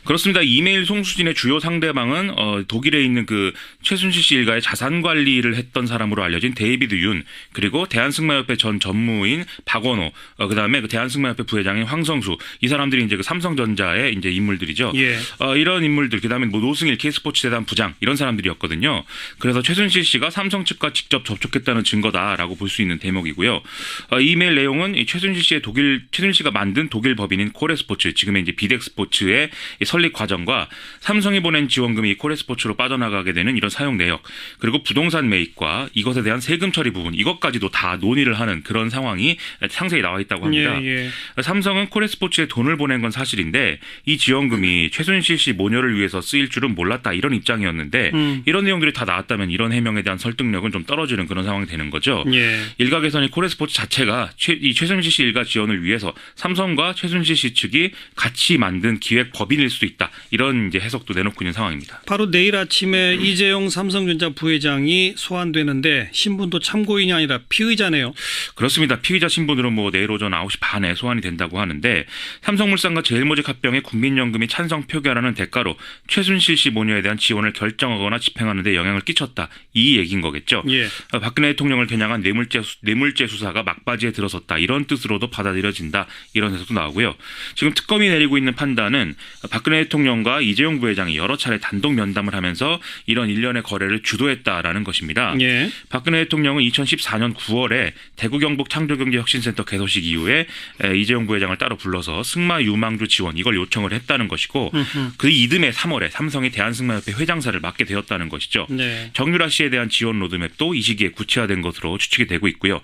[SPEAKER 3] 그렇습니다. 이메일 송수진의 주요 상대방은 독일에 있는 그 최순실 씨 일가의 자산 관리를 했던 사람으로 알려진 데이비드 윤 그리고 대한승마협회 전 전무인 박원호 그다음에 그 대한승마협회 부회장인 황성수 이 사람들이 이제 그 삼성전자의 이제 인물들이죠.
[SPEAKER 1] 예.
[SPEAKER 3] 이런 인물들 그다음에 뭐 노승일 K스포츠 재단 부장 이런 사람들이었거든요. 그래서 최순실 씨가 삼성 측과 직접 접촉했다는 증거다라고 볼 수 있는 대목이고요. 이메일 내용은 이 최순실 씨가 만든 독일 법인인 코레스포츠 지금의 이제 비덱스포츠의 설립 과정과 삼성이 보낸 지원금이 코레스포츠로 빠져나가게 되는 이런 사용 내역 그리고 부동산 매입과 이것에 대한 세금 처리 부분 이것까지도 다 논의를 하는 그런 상황이 상세히 나와 있다고 합니다.
[SPEAKER 1] 예.
[SPEAKER 3] 삼성은 코레스포츠에 돈을 보낸 건 사실인데 이 지원금이 최순실 씨 모녀를 위해서 쓰일 줄은 몰랐다 이런 입장이었는데 이런 내용들이 다 나왔다면 이런 해명에 대한 설득력은 좀 떨어지는 그런 상황이 되는 거죠.
[SPEAKER 1] 예.
[SPEAKER 3] 일각에서는 코레스포츠 자체가 이 최순실 씨 일가 지원을 위해서 삼성과 최순실 씨 측이 같이 만든 기획 법인일 수도 있다. 이런 이제 해석도 내놓고 있는 상황입니다.
[SPEAKER 1] 바로 내일 아침에 이재용 삼성전자 부회장이 소환되는데 신분도 참고인이 아니라 피의자네요.
[SPEAKER 3] 그렇습니다. 피의자 신분으로 뭐 내일 오전 9시 반에 소환이 된다고 하는데 삼성물산과 제일모직 합병의 국민연금이 찬성 표결하는 대가로 최순실 씨 모녀에 대한 지원을 결정하거나 집행하는 데 영향을 끼쳤다. 이 얘기인 거겠죠.
[SPEAKER 1] 예.
[SPEAKER 3] 박근혜 대통령을 겨냥한 뇌물죄 수사가 막바지에 들어섰다. 이런 뜻으로도 받아들여진다. 이런 해석도 나오고요. 지금 특검이 내리고 있는 판단은 박근혜 대통령과 이재용 부회장이 여러 차례 단독 면담을 하면서 이런 일련의 거래를 주도했다라는 것입니다.
[SPEAKER 1] 예.
[SPEAKER 3] 박근혜 대통령은 2014년 9월에 대구 경북 창조경제혁신센터 개소식 이후에 이재용 부회장을 따로 불러서 승마 유망주 지원 이걸 요청을 했다는 것이고 그 이듬해 3월에 삼성이 대한승마협회 회장사를 맡게 되었다는 것이죠.
[SPEAKER 1] 네.
[SPEAKER 3] 정유라 씨에 대한 지원 로드맵도 이 시기에 구체화된 것으로 추측이 되고 있고요.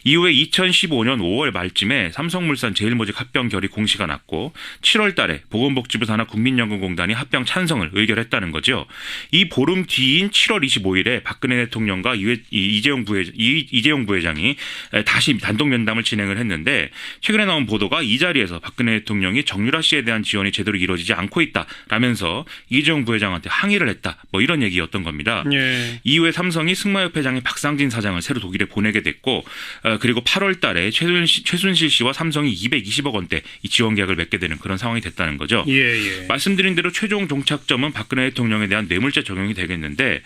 [SPEAKER 3] 이후에 2015년 5월 말쯤에 삼성물산 제일모직 합병 결의 공시가 났고 7월 달에 보건복지부 산하 국민연금공단이 합병 찬성을 의결했다는 거죠. 이 보름 뒤인 7월 25일에 박근혜 대통령과 이재용 부회장이 다시 단독 면담을 진행을 했는데 최근에 나온 보도가 이 자리에서 박근혜 대통령이 정유라 씨에 대한 지원이 제대로 이루어지지 않고 있다라면서 이재용 부회장한테 항의를 했다. 뭐 이런 얘기였던 겁니다.
[SPEAKER 1] 예.
[SPEAKER 3] 이후에 삼성이 승마협회장인 박상진 사장을 새로 독일에 보내게 됐고 그리고 8월 달에 최순실 씨와 삼성이 220억 원대 이 지원 계약을 맺게 되는 그런 상황이 됐다는 거죠.
[SPEAKER 1] 예.
[SPEAKER 3] 말씀드린 대로 최종 종착점은 박근혜 대통령에 대한 뇌물죄 적용이 되겠는데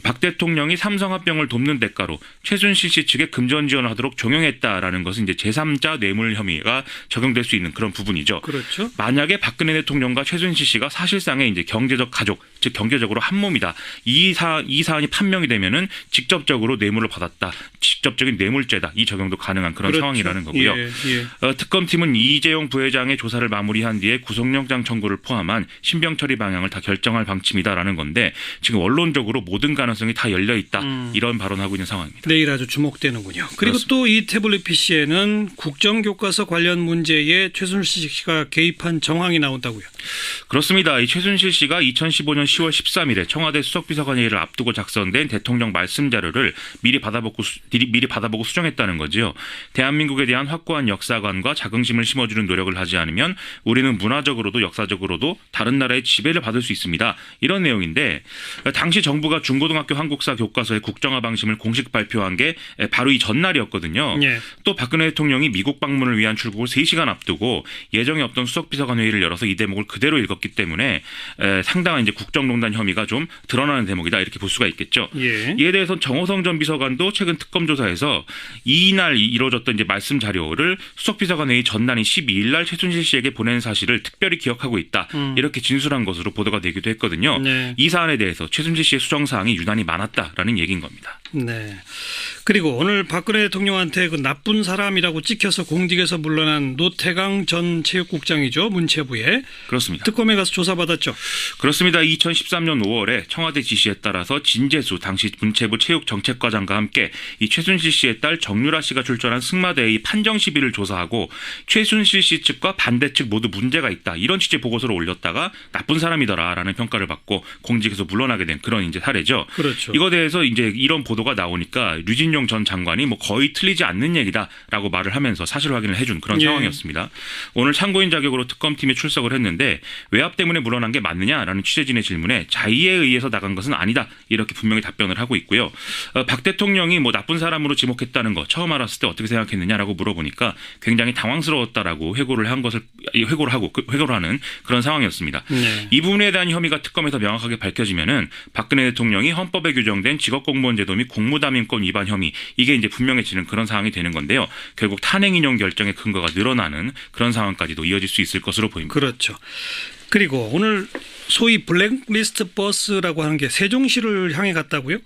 [SPEAKER 3] 박 대통령이 삼성 합병을 돕는 대가로 최순실 씨 측에 금전 지원을 하도록 종용했다라는 것은 이제 제3자 뇌물 혐의가 적용될 수 있는 그런 부분이죠.
[SPEAKER 1] 그렇죠.
[SPEAKER 3] 만약에 박근혜 대통령과 최순실 씨가 사실상의 이제 경제적 가족, 즉 경제적으로 한 몸이다. 이 사안이 판명이 되면은 직접적으로 뇌물을 받았다. 직접적인 뇌물죄다. 이 적용도 가능한 그런
[SPEAKER 1] 그렇죠.
[SPEAKER 3] 상황이라는 거고요.
[SPEAKER 1] 예.
[SPEAKER 3] 특검팀은 이재용 부회장의 조사를 마무리한 뒤에 구속영장 청구를 포함한 신병 처리 방향을 다 결정할 방침이다라는 건데 지금 원론적으로 모든 가능성이 다 열려 있다. 이런 발언하고 있는 상황입니다.
[SPEAKER 1] 내일 아주 주목되는군요. 그리고
[SPEAKER 3] 그렇습니다.
[SPEAKER 1] 또 이 태블릿 PC에는 국정교과서 관련 문제에 최순실 씨가 개입한 정황이 나온다고요.
[SPEAKER 3] 그렇습니다. 이 최순실 씨가 2015년 10월 13일에 청와대 수석비서관회의를 앞두고 작성된 대통령 말씀 자료를 미리 받아보고 수정했다는 거지요. 대한민국에 대한 확고한 역사관과 자긍심을 심어주는 노력을 하지 않으면 우리는 문화적으로도 역사적으로도 다른 나라의 지배를 받을 수 있습니다. 이런 내용인데 당시 정부가 중고등학교 한국사 교과서의 국정화 방침을 공식 발표한 게 바로 이 전날이었거든요.
[SPEAKER 1] 예.
[SPEAKER 3] 또 박근혜 대통령이 미국 방문을 위한 출국을 3시간 앞두고 예정에 없던 수석비서관 회의를 열어서 이 대목을 그대로 읽었기 때문에 상당한 이제 국정농단 혐의가 좀 드러나는 대목이다 이렇게 볼 수가 있겠죠.
[SPEAKER 1] 예.
[SPEAKER 3] 이에 대해서 정호성 전 비서관도 최근 특검 조사에서 이날 이루어졌던 이제 말씀 자료를 수석비서관 회의 전날인 12일 날 최순실 씨에게 보낸 사실을 특별히 기억하고 있다 이렇게 진술한 것으로 보도가 되기도 했거든요.
[SPEAKER 1] 네.
[SPEAKER 3] 이 사안에 대해서 최순실 씨의 수정 사항이 유난히 많았다라는 얘기인 겁니다.
[SPEAKER 1] 네. 그리고 오늘 박근혜 대통령한테 그 나쁜 사람이라고 찍혀서 공직에서 물러난 노태강 전 체육국장이죠. 문체부에
[SPEAKER 3] 그렇습니다.
[SPEAKER 1] 특검에 가서 조사받았죠.
[SPEAKER 3] 그렇습니다. 2010 2013년 5월에 청와대 지시에 따라서 진재수 당시 문체부 체육정책과장과 함께 이 최순실 씨의 딸 정유라 씨가 출전한 승마대의 판정 시비를 조사하고 최순실 씨 측과 반대 측 모두 문제가 있다 이런 취지의 보고서를 올렸다가 나쁜 사람이더라라는 평가를 받고 공직에서 물러나게 된 그런 이제 사례죠.
[SPEAKER 1] 그렇죠.
[SPEAKER 3] 이거 대해서 이제 이런 보도가 나오니까 류진용 전 장관이 뭐 거의 틀리지 않는 얘기다라고 말을 하면서 사실 확인을 해준 그런
[SPEAKER 1] 예.
[SPEAKER 3] 상황이었습니다. 오늘 참고인 자격으로 특검팀에 출석을 했는데 외압 때문에 물러난 게 맞느냐라는 취재진의 질문에 자의에 의해서 나간 것은 아니다 이렇게 분명히 답변을 하고 있고요. 박 대통령이 뭐 나쁜 사람으로 지목했다는 거 처음 알았을 때 어떻게 생각했느냐라고 물어보니까 굉장히 당황스러웠다라고 회고를 하는 그런 상황이었습니다.
[SPEAKER 1] 네.
[SPEAKER 3] 이 부분에 대한 혐의가 특검에서 명확하게 밝혀지면은 박근혜 대통령이 헌법에 규정된 직업공무원제도 및 공무담임권 위반 혐의 이게 이제 분명해지는 그런 상황이 되는 건데요. 결국 탄핵 인용 결정의 근거가 늘어나는 그런 상황까지도 이어질 수 있을 것으로 보입니다.
[SPEAKER 1] 그렇죠. 그리고 오늘 소위 블랙리스트 버스라고 하는 게 세종시를 향해 갔다고요?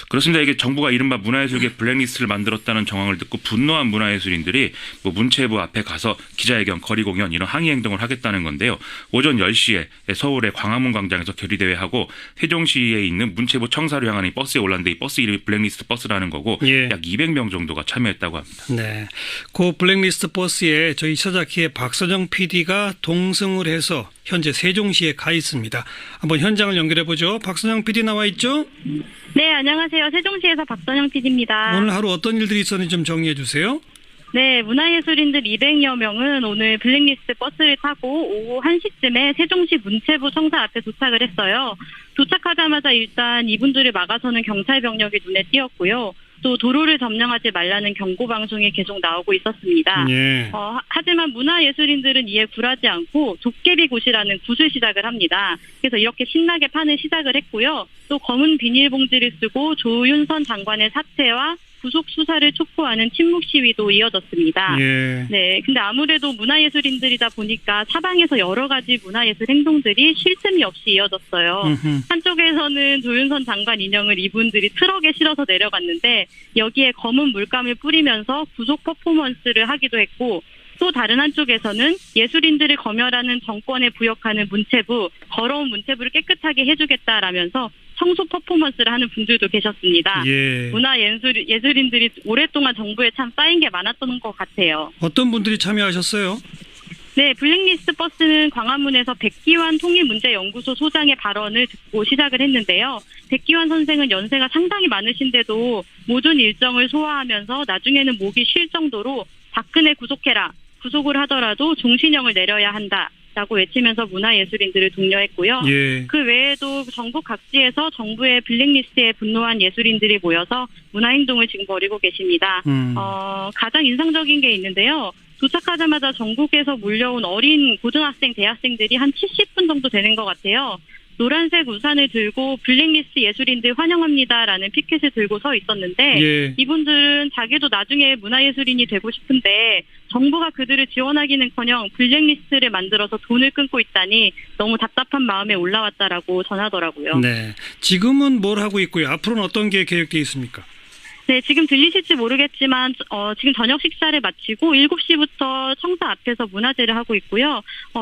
[SPEAKER 3] 그렇습니다. 이게 정부가 이른바 문화예술계 블랙리스트를 만들었다는 정황을 듣고 분노한 문화예술인들이 뭐 문체부 앞에 가서 기자회견, 거리공연 이런 항의 행동을 하겠다는 건데요. 오전 10시에 서울의 광화문 광장에서 결의대회하고 세종시에 있는 문체부 청사를 향하는 이 버스에 올랐는데 이 버스 이름이 블랙리스트 버스라는 거고
[SPEAKER 1] 예.
[SPEAKER 3] 약 200명 정도가 참여했다고 합니다.
[SPEAKER 1] 네. 그 블랙리스트 버스에 저희 서자키의 박서정 PD가 동승을 해서 현재 세종시에 가 있습니다. 한번 현장을 연결해 보죠. 박서정 PD 나와 있죠?
[SPEAKER 4] 네, 안녕하세요. 세종시에서 박선영 PD입니다.
[SPEAKER 1] 오늘 하루 어떤 일들이 있었는지 좀 정리해 주세요.
[SPEAKER 4] 네, 문화예술인들 200여 명은 오늘 블랙리스트 버스를 타고 오후 1시쯤에 세종시 문체부 청사 앞에 도착을 했어요. 도착하자마자 일단 이분들을 막아서는 경찰 병력이 눈에 띄었고요. 또 도로를 점령하지 말라는 경고 방송이 계속 나오고 있었습니다.
[SPEAKER 1] 예.
[SPEAKER 4] 하지만 문화예술인들은 이에 굴하지 않고 도깨비굿이라는 굿을 시작을 합니다. 그래서 이렇게 신나게 판을 시작을 했고요. 또 검은 비닐봉지를 쓰고 조윤선 장관의 사퇴와 구속 수사를 촉구하는 침묵 시위도 이어졌습니다.
[SPEAKER 1] 예.
[SPEAKER 4] 네, 근데 아무래도 문화예술인들이다 보니까 사방에서 여러 가지 문화예술 행동들이 쉴 틈이 없이 이어졌어요. 한쪽에서는 조윤선 장관 인형을 이분들이 트럭에 실어서 내려갔는데 여기에 검은 물감을 뿌리면서 구속 퍼포먼스를 하기도 했고 또 다른 한쪽에서는 예술인들을 검열하는 정권에 부역하는 문체부, 더러운 문체부를 깨끗하게 해주겠다라면서 청소 퍼포먼스를 하는 분들도 계셨습니다.
[SPEAKER 1] 예.
[SPEAKER 4] 예술인들이 오랫동안 정부에 참 쌓인 게 많았던 것 같아요.
[SPEAKER 1] 어떤 분들이 참여하셨어요?
[SPEAKER 4] 네, 블랙리스트 버스는 광화문에서 백기환 통일문제연구소 소장의 발언을 듣고 시작을 했는데요. 백기환 선생은 연세가 상당히 많으신데도 모든 일정을 소화하면서 나중에는 목이 쉴 정도로 박근혜 구속해라. 구속을 하더라도 종신형을 내려야 한다라고 외치면서 문화예술인들을 독려했고요.
[SPEAKER 1] 예.
[SPEAKER 4] 그 외에도 전국 각지에서 정부의 블랙리스트에 분노한 예술인들이 모여서 문화행동을 지금 벌이고 계십니다. 가장 인상적인 게 있는데요. 도착하자마자 전국에서 몰려온 어린 고등학생, 대학생들이 한 70분 정도 되는 것 같아요. 노란색 우산을 들고 블랙리스트 예술인들 환영합니다라는 피켓을 들고 서 있었는데
[SPEAKER 1] 예.
[SPEAKER 4] 이분들은 자기도 나중에 문화예술인이 되고 싶은데 정부가 그들을 지원하기는커녕 블랙리스트를 만들어서 돈을 끊고 있다니 너무 답답한 마음에 올라왔다라고 전하더라고요.
[SPEAKER 1] 네. 지금은 뭘 하고 있고요? 앞으로는 어떤 게 계획되어 있습니까?
[SPEAKER 4] 네, 지금 들리실지 모르겠지만 지금 저녁 식사를 마치고 7시부터 청사 앞에서 문화제를 하고 있고요.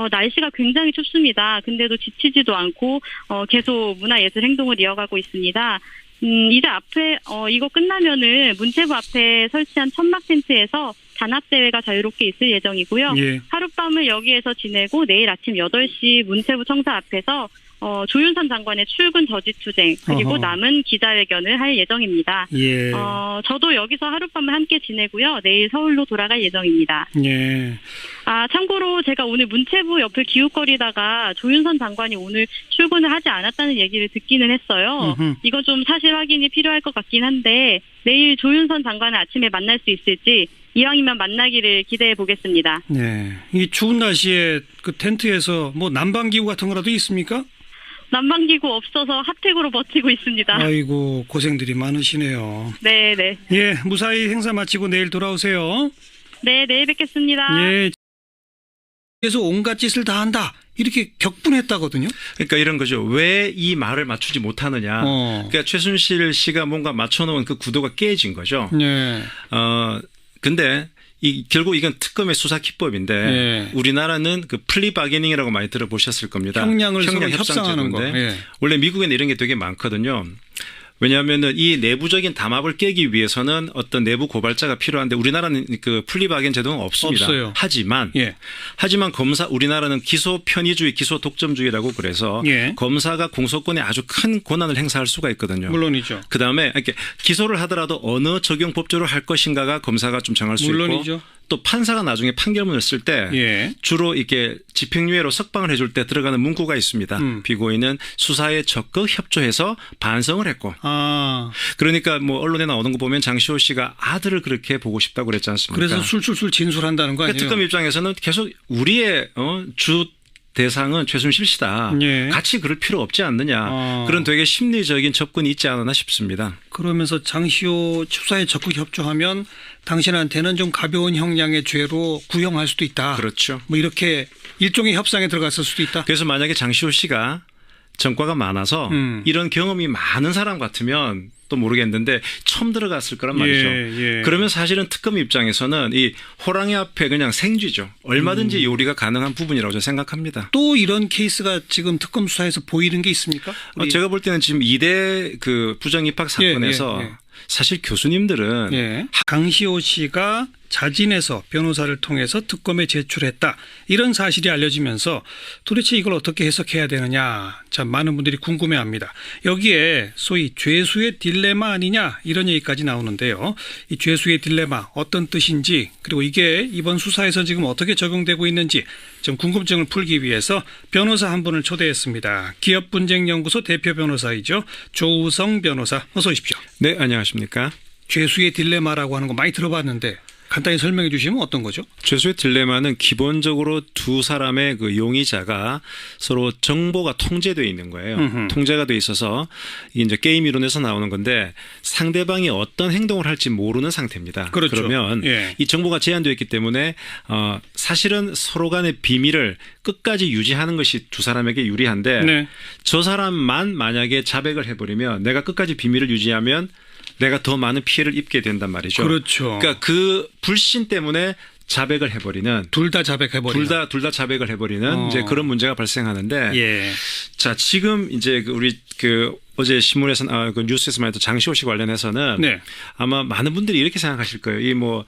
[SPEAKER 4] 날씨가 굉장히 춥습니다. 근데도 지치지도 않고 계속 문화예술 행동을 이어가고 있습니다. 이제 앞에 이거 끝나면은 문체부 앞에 설치한 천막 텐트에서 단합대회가 자유롭게 있을 예정이고요.
[SPEAKER 1] 예.
[SPEAKER 4] 하룻밤을 여기에서 지내고 내일 아침 8시 문체부 청사 앞에서 조윤선 장관의 출근 저지투쟁 그리고
[SPEAKER 1] 어허.
[SPEAKER 4] 남은 기자회견을 할 예정입니다.
[SPEAKER 1] 예.
[SPEAKER 4] 저도 여기서 하룻밤을 함께 지내고요. 내일 서울로 돌아갈 예정입니다.
[SPEAKER 1] 예.
[SPEAKER 4] 참고로 제가 오늘 문체부 옆을 기웃거리다가 조윤선 장관이 오늘 출근을 하지 않았다는 얘기를 듣기는 했어요. 이건 좀 사실 확인이 필요할 것 같긴 한데 내일 조윤선 장관을 아침에 만날 수 있을지 이왕이면 만나기를 기대해 보겠습니다.
[SPEAKER 1] 네. 이 추운 날씨에 그 텐트에서 뭐 난방기구 같은 거라도 있습니까?
[SPEAKER 4] 난방기구 없어서 핫팩으로 버티고 있습니다.
[SPEAKER 1] 아이고 고생들이 많으시네요.
[SPEAKER 4] 네.
[SPEAKER 1] 예, 무사히 행사 마치고 내일 돌아오세요.
[SPEAKER 4] 네, 내일 뵙겠습니다.
[SPEAKER 1] 예. 그래서 온갖 짓을 다 한다. 이렇게 격분했다거든요.
[SPEAKER 2] 그러니까 이런 거죠. 왜 이 말을 맞추지 못하느냐. 그러니까 최순실 씨가 뭔가 맞춰놓은 그 구도가 깨진 거죠.
[SPEAKER 1] 네.
[SPEAKER 2] 근데 결국 이건 특검의 수사 기법인데
[SPEAKER 1] 예.
[SPEAKER 2] 우리나라는 그 플리 바게닝이라고 많이 들어보셨을 겁니다.
[SPEAKER 1] 형량을 서로
[SPEAKER 2] 형량
[SPEAKER 1] 협상하는 거.
[SPEAKER 2] 제도인데
[SPEAKER 1] 예.
[SPEAKER 2] 원래 미국에는 이런 게 되게 많거든요. 왜냐하면은 이 내부적인 담합을 깨기 위해서는 어떤 내부 고발자가 필요한데 우리나라는 그 플리바겐 제도는 없습니다.
[SPEAKER 1] 없어요.
[SPEAKER 2] 하지만
[SPEAKER 1] 예.
[SPEAKER 2] 우리나라는 기소 편의주의, 기소 독점주의라고 그래서
[SPEAKER 1] 예.
[SPEAKER 2] 검사가 공소권에 아주 큰 권한을 행사할 수가 있거든요.
[SPEAKER 1] 물론이죠.
[SPEAKER 2] 그다음에 이렇게 기소를 하더라도 어느 적용 법조를 할 것인가가 검사가 좀 정할 수
[SPEAKER 1] 물론이죠.
[SPEAKER 2] 있고 또 판사가 나중에 판결문을 쓸 때
[SPEAKER 1] 예.
[SPEAKER 2] 주로 이렇게 집행유예로 석방을 해줄 때 들어가는 문구가 있습니다. 피고인은 수사에 적극 협조해서 반성을 했고
[SPEAKER 1] 아,
[SPEAKER 2] 그러니까 뭐 언론에 나오는 거 보면 장시호 씨가 아들을 그렇게 보고 싶다고 그랬지 않습니까?
[SPEAKER 1] 그래서 술술술 진술한다는 거
[SPEAKER 2] 그러니까
[SPEAKER 1] 아니에요?
[SPEAKER 2] 특검 입장에서는 계속 우리의 주 대상은 최순실 씨다.
[SPEAKER 1] 예.
[SPEAKER 2] 같이 그럴 필요 없지 않느냐. 그런 되게 심리적인 접근이 있지 않았나 싶습니다.
[SPEAKER 1] 그러면서 장시호 수사에 적극 협조하면 당신한테는 좀 가벼운 형량의 죄로 구형할 수도 있다.
[SPEAKER 2] 그렇죠.
[SPEAKER 1] 뭐 이렇게 일종의 협상에 들어갔을 수도 있다.
[SPEAKER 2] 그래서 만약에 장시호 씨가 전과가 많아서 이런 경험이 많은 사람 같으면 또 모르겠는데 처음 들어갔을 거란 말이죠.
[SPEAKER 1] 예.
[SPEAKER 2] 그러면 사실은 특검 입장에서는 이 호랑이 앞에 그냥 생쥐죠. 얼마든지 요리가 가능한 부분이라고 저는 생각합니다.
[SPEAKER 1] 또 이런 케이스가 지금 특검 수사에서 보이는 게 있습니까?
[SPEAKER 2] 제가 볼 때는 지금 이대 그 부정입학 사건에서
[SPEAKER 1] 예.
[SPEAKER 2] 사실 교수님들은
[SPEAKER 1] 예. 강시호 씨가 자진해서 변호사를 통해서 특검에 제출했다. 이런 사실이 알려지면서 도대체 이걸 어떻게 해석해야 되느냐. 참 많은 분들이 궁금해합니다. 여기에 소위 죄수의 딜레마 아니냐 이런 얘기까지 나오는데요. 이 죄수의 딜레마 어떤 뜻인지 그리고 이게 이번 수사에서 지금 어떻게 적용되고 있는지 좀 궁금증을 풀기 위해서 변호사 한 분을 초대했습니다. 기업분쟁연구소 대표 변호사이죠. 조우성 변호사 어서 오십시오.
[SPEAKER 2] 네, 안녕하십니까.
[SPEAKER 1] 죄수의 딜레마라고 하는 거 많이 들어봤는데 간단히 설명해 주시면 어떤 거죠?
[SPEAKER 2] 죄수의 딜레마는 기본적으로 두 사람의 그 용의자가 서로 정보가 통제되어 있는 거예요. 통제가 돼 있어서 이게 이제 게임 이론에서 나오는 건데 상대방이 어떤 행동을 할지 모르는 상태입니다.
[SPEAKER 1] 그렇죠.
[SPEAKER 2] 그러면
[SPEAKER 1] 예.
[SPEAKER 2] 이 정보가 제한되어 있기 때문에 사실은 서로 간의 비밀을 끝까지 유지하는 것이 두 사람에게 유리한데
[SPEAKER 1] 네.
[SPEAKER 2] 저 사람만 만약에 자백을 해버리면 내가 끝까지 비밀을 유지하면 내가 더 많은 피해를 입게 된단 말이죠.
[SPEAKER 1] 그렇죠.
[SPEAKER 2] 그러니까 그 불신 때문에 자백을 해버리는
[SPEAKER 1] 둘 다 자백해버리는.
[SPEAKER 2] 둘 다 자백을 해버리는 이제 그런 문제가 발생하는데
[SPEAKER 1] 예.
[SPEAKER 2] 자 지금 이제 우리 어제 신문에서 그 뉴스에서 말했던 장시호 씨 관련해서는
[SPEAKER 1] 네.
[SPEAKER 2] 아마 많은 분들이 이렇게 생각하실 거예요. 이 뭐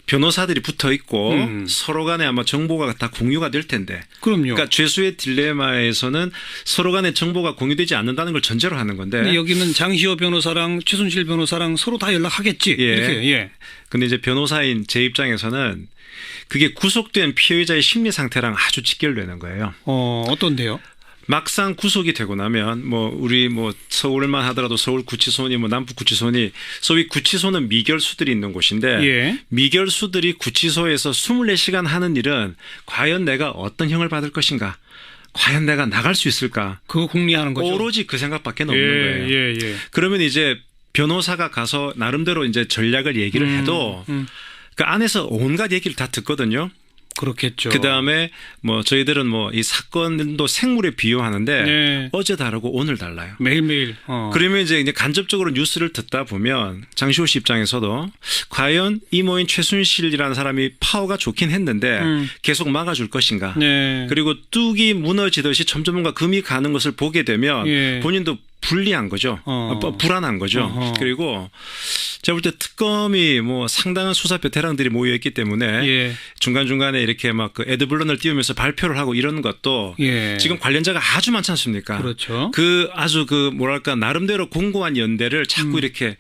[SPEAKER 2] 변호사들이 붙어 있고 서로 간에 아마 정보가 다 공유가 될 텐데.
[SPEAKER 1] 그럼요.
[SPEAKER 2] 그러니까 죄수의 딜레마에서는 서로 간에 정보가 공유되지 않는다는 걸 전제로 하는 건데.
[SPEAKER 1] 근데 여기는 장시호 변호사랑 최순실 변호사랑 서로 다 연락하겠지.
[SPEAKER 2] 예.
[SPEAKER 1] 이렇게. 예.
[SPEAKER 2] 근데 이제 변호사인 제 입장에서는 그게 구속된 피해자의 심리 상태랑 아주 직결되는 거예요.
[SPEAKER 1] 어떤데요?
[SPEAKER 2] 막상 구속이 되고 나면 우리 서울만 하더라도 서울 구치소니 남부 구치소니 소위 구치소는 미결수들이 있는 곳인데
[SPEAKER 1] 예.
[SPEAKER 2] 미결수들이 구치소에서 24시간 하는 일은 과연 내가 어떤 형을 받을 것인가? 과연 내가 나갈 수 있을까?
[SPEAKER 1] 그거 궁리하는 거죠.
[SPEAKER 2] 오로지 그 생각밖에 없는
[SPEAKER 1] 예,
[SPEAKER 2] 거예요.
[SPEAKER 1] 예.
[SPEAKER 2] 그러면 이제 변호사가 가서 나름대로 이제 전략을 얘기를 해도 그 안에서 온갖 얘기를 다 듣거든요.
[SPEAKER 1] 그렇겠죠.
[SPEAKER 2] 그다음에 저희들은 이 사건도 생물에 비유하는데
[SPEAKER 1] 네.
[SPEAKER 2] 어제 다르고 오늘 달라요.
[SPEAKER 1] 매일매일.
[SPEAKER 2] 그러면 이제 간접적으로 뉴스를 듣다 보면 장시호 씨 입장에서도 과연 이모인 최순실이라는 사람이 파워가 좋긴 했는데 계속 막아줄 것인가.
[SPEAKER 1] 네.
[SPEAKER 2] 그리고 뚝이 무너지듯이 점점 뭔가 금이 가는 것을 보게 되면
[SPEAKER 1] 예.
[SPEAKER 2] 본인도 불리한 거죠. 불안한 거죠. 그리고 제가 볼 때 특검이 상당한 수사 베테랑들이 모여있기 때문에
[SPEAKER 1] 예.
[SPEAKER 2] 중간중간에 이렇게 그 에드블런을 띄우면서 발표를 하고 이런 것도
[SPEAKER 1] 예.
[SPEAKER 2] 지금 관련자가 아주 많지 않습니까?
[SPEAKER 1] 그렇죠.
[SPEAKER 2] 아주 나름대로 공고한 연대를 자꾸 이렇게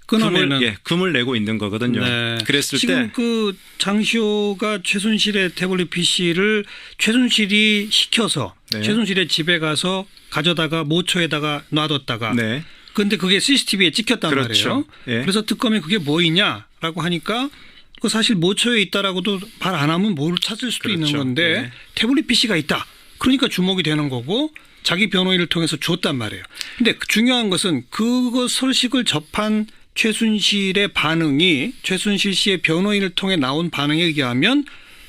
[SPEAKER 1] 끊어내는
[SPEAKER 2] 금을 내고 있는 거거든요.
[SPEAKER 1] 네.
[SPEAKER 2] 그랬을
[SPEAKER 1] 지금
[SPEAKER 2] 때
[SPEAKER 1] 그 장시호가 최순실의 태블릿 PC를 최순실이 시켜서
[SPEAKER 2] 네.
[SPEAKER 1] 최순실의 집에 가서 가져다가 모처에다가 놔뒀다가
[SPEAKER 2] 네.
[SPEAKER 1] 근데 그게 CCTV에 찍혔단
[SPEAKER 2] 그렇죠.
[SPEAKER 1] 말이에요.
[SPEAKER 2] 예.
[SPEAKER 1] 그래서 특검이 그게 뭐이냐라고 하니까 그 사실 모처에 있다라고도 말 안 하면 뭘 찾을 수도
[SPEAKER 2] 그렇죠.
[SPEAKER 1] 있는 건데
[SPEAKER 2] 예.
[SPEAKER 1] 태블릿 PC가 있다. 그러니까 주목이 되는 거고 자기 변호인을 통해서 줬단 말이에요. 근데 중요한 것은 그거 소식을 접한 최순실의 반응이 최순실 씨의 변호인을 통해 나온 반응에 의하면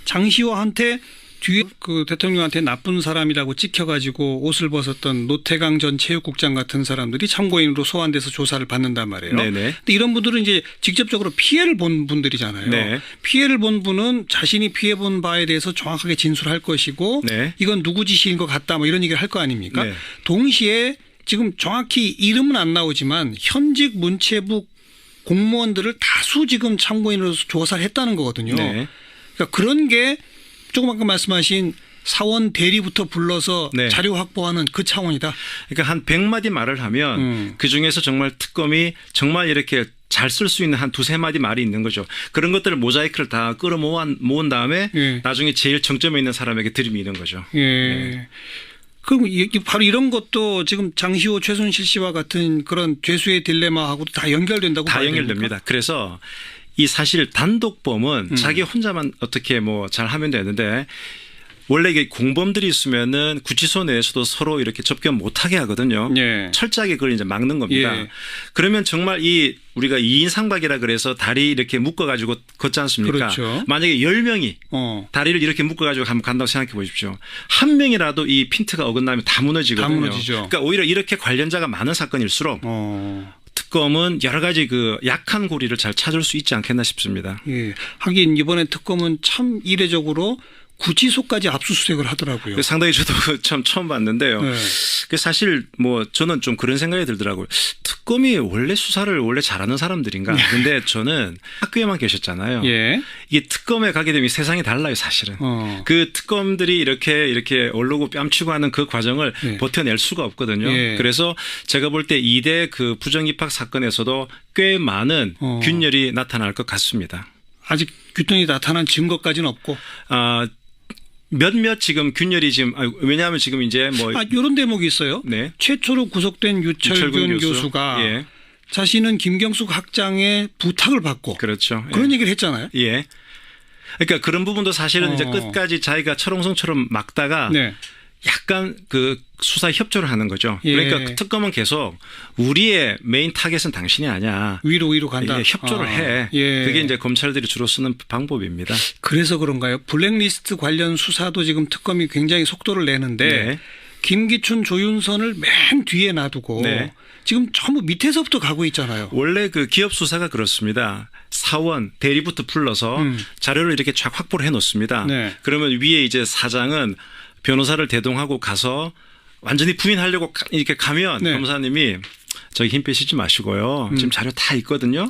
[SPEAKER 1] 장시호한테 뒤에 그 대통령한테 나쁜 사람이라고 찍혀가지고 옷을 벗었던 노태강 전 체육국장 같은 사람들이 참고인으로 소환돼서 조사를 받는단 말이에요.
[SPEAKER 2] 네네.
[SPEAKER 1] 근데 이런 분들은 이제 직접적으로 피해를 본 분들이잖아요.
[SPEAKER 2] 네.
[SPEAKER 1] 피해를 본 분은 자신이 피해 본 바에 대해서 정확하게 진술할 것이고
[SPEAKER 2] 네.
[SPEAKER 1] 이건 누구 지시인 것 같다 뭐 이런 얘기를 할 거 아닙니까?
[SPEAKER 2] 네.
[SPEAKER 1] 동시에 지금 정확히 이름은 안 나오지만 현직 문체부 공무원들을 다수 지금 참고인으로서 조사를 했다는 거거든요.
[SPEAKER 2] 네.
[SPEAKER 1] 그러니까 그런 게 조금 아까 말씀하신 사원 대리부터 불러서
[SPEAKER 2] 네.
[SPEAKER 1] 자료 확보하는 그 차원이다.
[SPEAKER 2] 그러니까 한 100마디 말을 하면 그중에서 정말 특검이 정말 이렇게 잘 쓸 수 있는 한 두세 마디 말이 있는 거죠. 그런 것들을 모자이크를 다 끌어모은 다음에
[SPEAKER 1] 예.
[SPEAKER 2] 나중에 제일 정점에 있는 사람에게 들이미는 거죠.
[SPEAKER 1] 예.
[SPEAKER 2] 네.
[SPEAKER 1] 그럼 바로 이런 것도 지금 장시호 최순실 씨와 같은 그런 죄수의 딜레마하고도 다 연결된다고
[SPEAKER 2] 다
[SPEAKER 1] 봐야 됩니까?
[SPEAKER 2] 연결됩니다. 그래서 이 사실 단독범은 자기 혼자만 어떻게 뭐 잘 하면 되는데 원래 이게 공범들이 있으면은 구치소 내에서도 서로 이렇게 접견 못하게 하거든요.
[SPEAKER 1] 예.
[SPEAKER 2] 철저하게 그걸 이제 막는 겁니다.
[SPEAKER 1] 예.
[SPEAKER 2] 그러면 정말 이 우리가 2인 삼각이라 그래서 다리 이렇게 묶어가지고 걷지 않습니까?
[SPEAKER 1] 그렇죠.
[SPEAKER 2] 만약에 10명이 다리를 이렇게 묶어가지고 간다고 생각해 보십시오. 한 명이라도 이 핀트가 어긋나면 다 무너지거든요.
[SPEAKER 1] 다 무너지죠.
[SPEAKER 2] 그러니까 오히려 이렇게 관련자가 많은 사건일수록 특검은 여러 가지 그 약한 고리를 잘 찾을 수 있지 않겠나 싶습니다.
[SPEAKER 1] 예. 하긴 이번에 특검은 참 이례적으로 구치소까지 압수수색을 하더라고요.
[SPEAKER 2] 상당히 저도 참 처음 봤는데요.
[SPEAKER 1] 네.
[SPEAKER 2] 사실 뭐 저는 좀 그런 생각이 들더라고요. 특검이 원래 수사를 원래 잘하는 사람들인가? 근데 저는 학교에만 계셨잖아요.
[SPEAKER 1] 예.
[SPEAKER 2] 이게 특검에 가게 되면 세상이 달라요, 사실은. 그 특검들이 이렇게 얼르고 뺨치고 하는 그 과정을
[SPEAKER 1] 예.
[SPEAKER 2] 버텨낼 수가 없거든요.
[SPEAKER 1] 예.
[SPEAKER 2] 그래서 제가 볼 때 2대 그 부정입학 사건에서도 꽤 많은 균열이 나타날 것 같습니다.
[SPEAKER 1] 아직 규통이 나타난 증거까지는 없고.
[SPEAKER 2] 몇몇 지금 균열이 지금 왜냐하면 지금 이제 뭐
[SPEAKER 1] 이런 대목이 있어요.
[SPEAKER 2] 네.
[SPEAKER 1] 최초로 구속된 유철균 교수가
[SPEAKER 2] 예.
[SPEAKER 1] 자신은 김경숙 학장의 부탁을 받고
[SPEAKER 2] 그렇죠.
[SPEAKER 1] 그런
[SPEAKER 2] 예.
[SPEAKER 1] 얘기를 했잖아요.
[SPEAKER 2] 예. 그러니까 그런 부분도 사실은 이제 끝까지 자기가 철옹성처럼 막다가
[SPEAKER 1] 네.
[SPEAKER 2] 약간 그 수사 협조를 하는 거죠.
[SPEAKER 1] 예.
[SPEAKER 2] 그러니까 특검은 계속 우리의 메인 타겟은 당신이 아니야.
[SPEAKER 1] 위로 간다.
[SPEAKER 2] 예, 협조를 해.
[SPEAKER 1] 예.
[SPEAKER 2] 그게 이제 검찰들이 주로 쓰는 방법입니다.
[SPEAKER 1] 그래서 그런가요? 블랙리스트 관련 수사도 지금 특검이 굉장히 속도를 내는데
[SPEAKER 2] 네.
[SPEAKER 1] 김기춘, 조윤선을 맨 뒤에 놔두고
[SPEAKER 2] 네.
[SPEAKER 1] 지금 전부 밑에서부터 가고 있잖아요.
[SPEAKER 2] 원래 그 기업 수사가 그렇습니다. 사원, 대리부터 불러서 자료를 이렇게 쫙 확보를 해놓습니다.
[SPEAKER 1] 네.
[SPEAKER 2] 그러면 위에 이제 사장은 변호사를 대동하고 가서 완전히 부인하려고 이렇게 가면
[SPEAKER 1] 네.
[SPEAKER 2] 검사님이 저기 힘 빼시지 마시고요. 지금 자료 다 있거든요.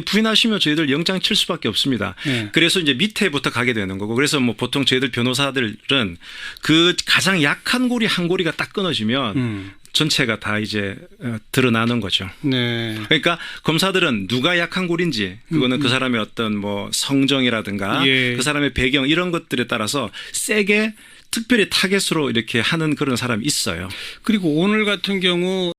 [SPEAKER 2] 부인하시면 저희들 영장 칠 수밖에 없습니다.
[SPEAKER 1] 네.
[SPEAKER 2] 그래서 이제 밑에부터 가게 되는 거고 그래서 뭐 보통 저희들 변호사들은 그 가장 약한 고리 한 고리가 딱 끊어지면 전체가 다 이제 드러나는 거죠.
[SPEAKER 1] 네.
[SPEAKER 2] 그러니까 검사들은 누가 약한 고리인지 그거는 그 사람의 어떤 뭐 성정이라든가
[SPEAKER 1] 예.
[SPEAKER 2] 그 사람의 배경 이런 것들에 따라서 세게 특별히 타겟으로 이렇게 하는 그런 사람이 있어요.
[SPEAKER 1] 그리고 오늘 같은 경우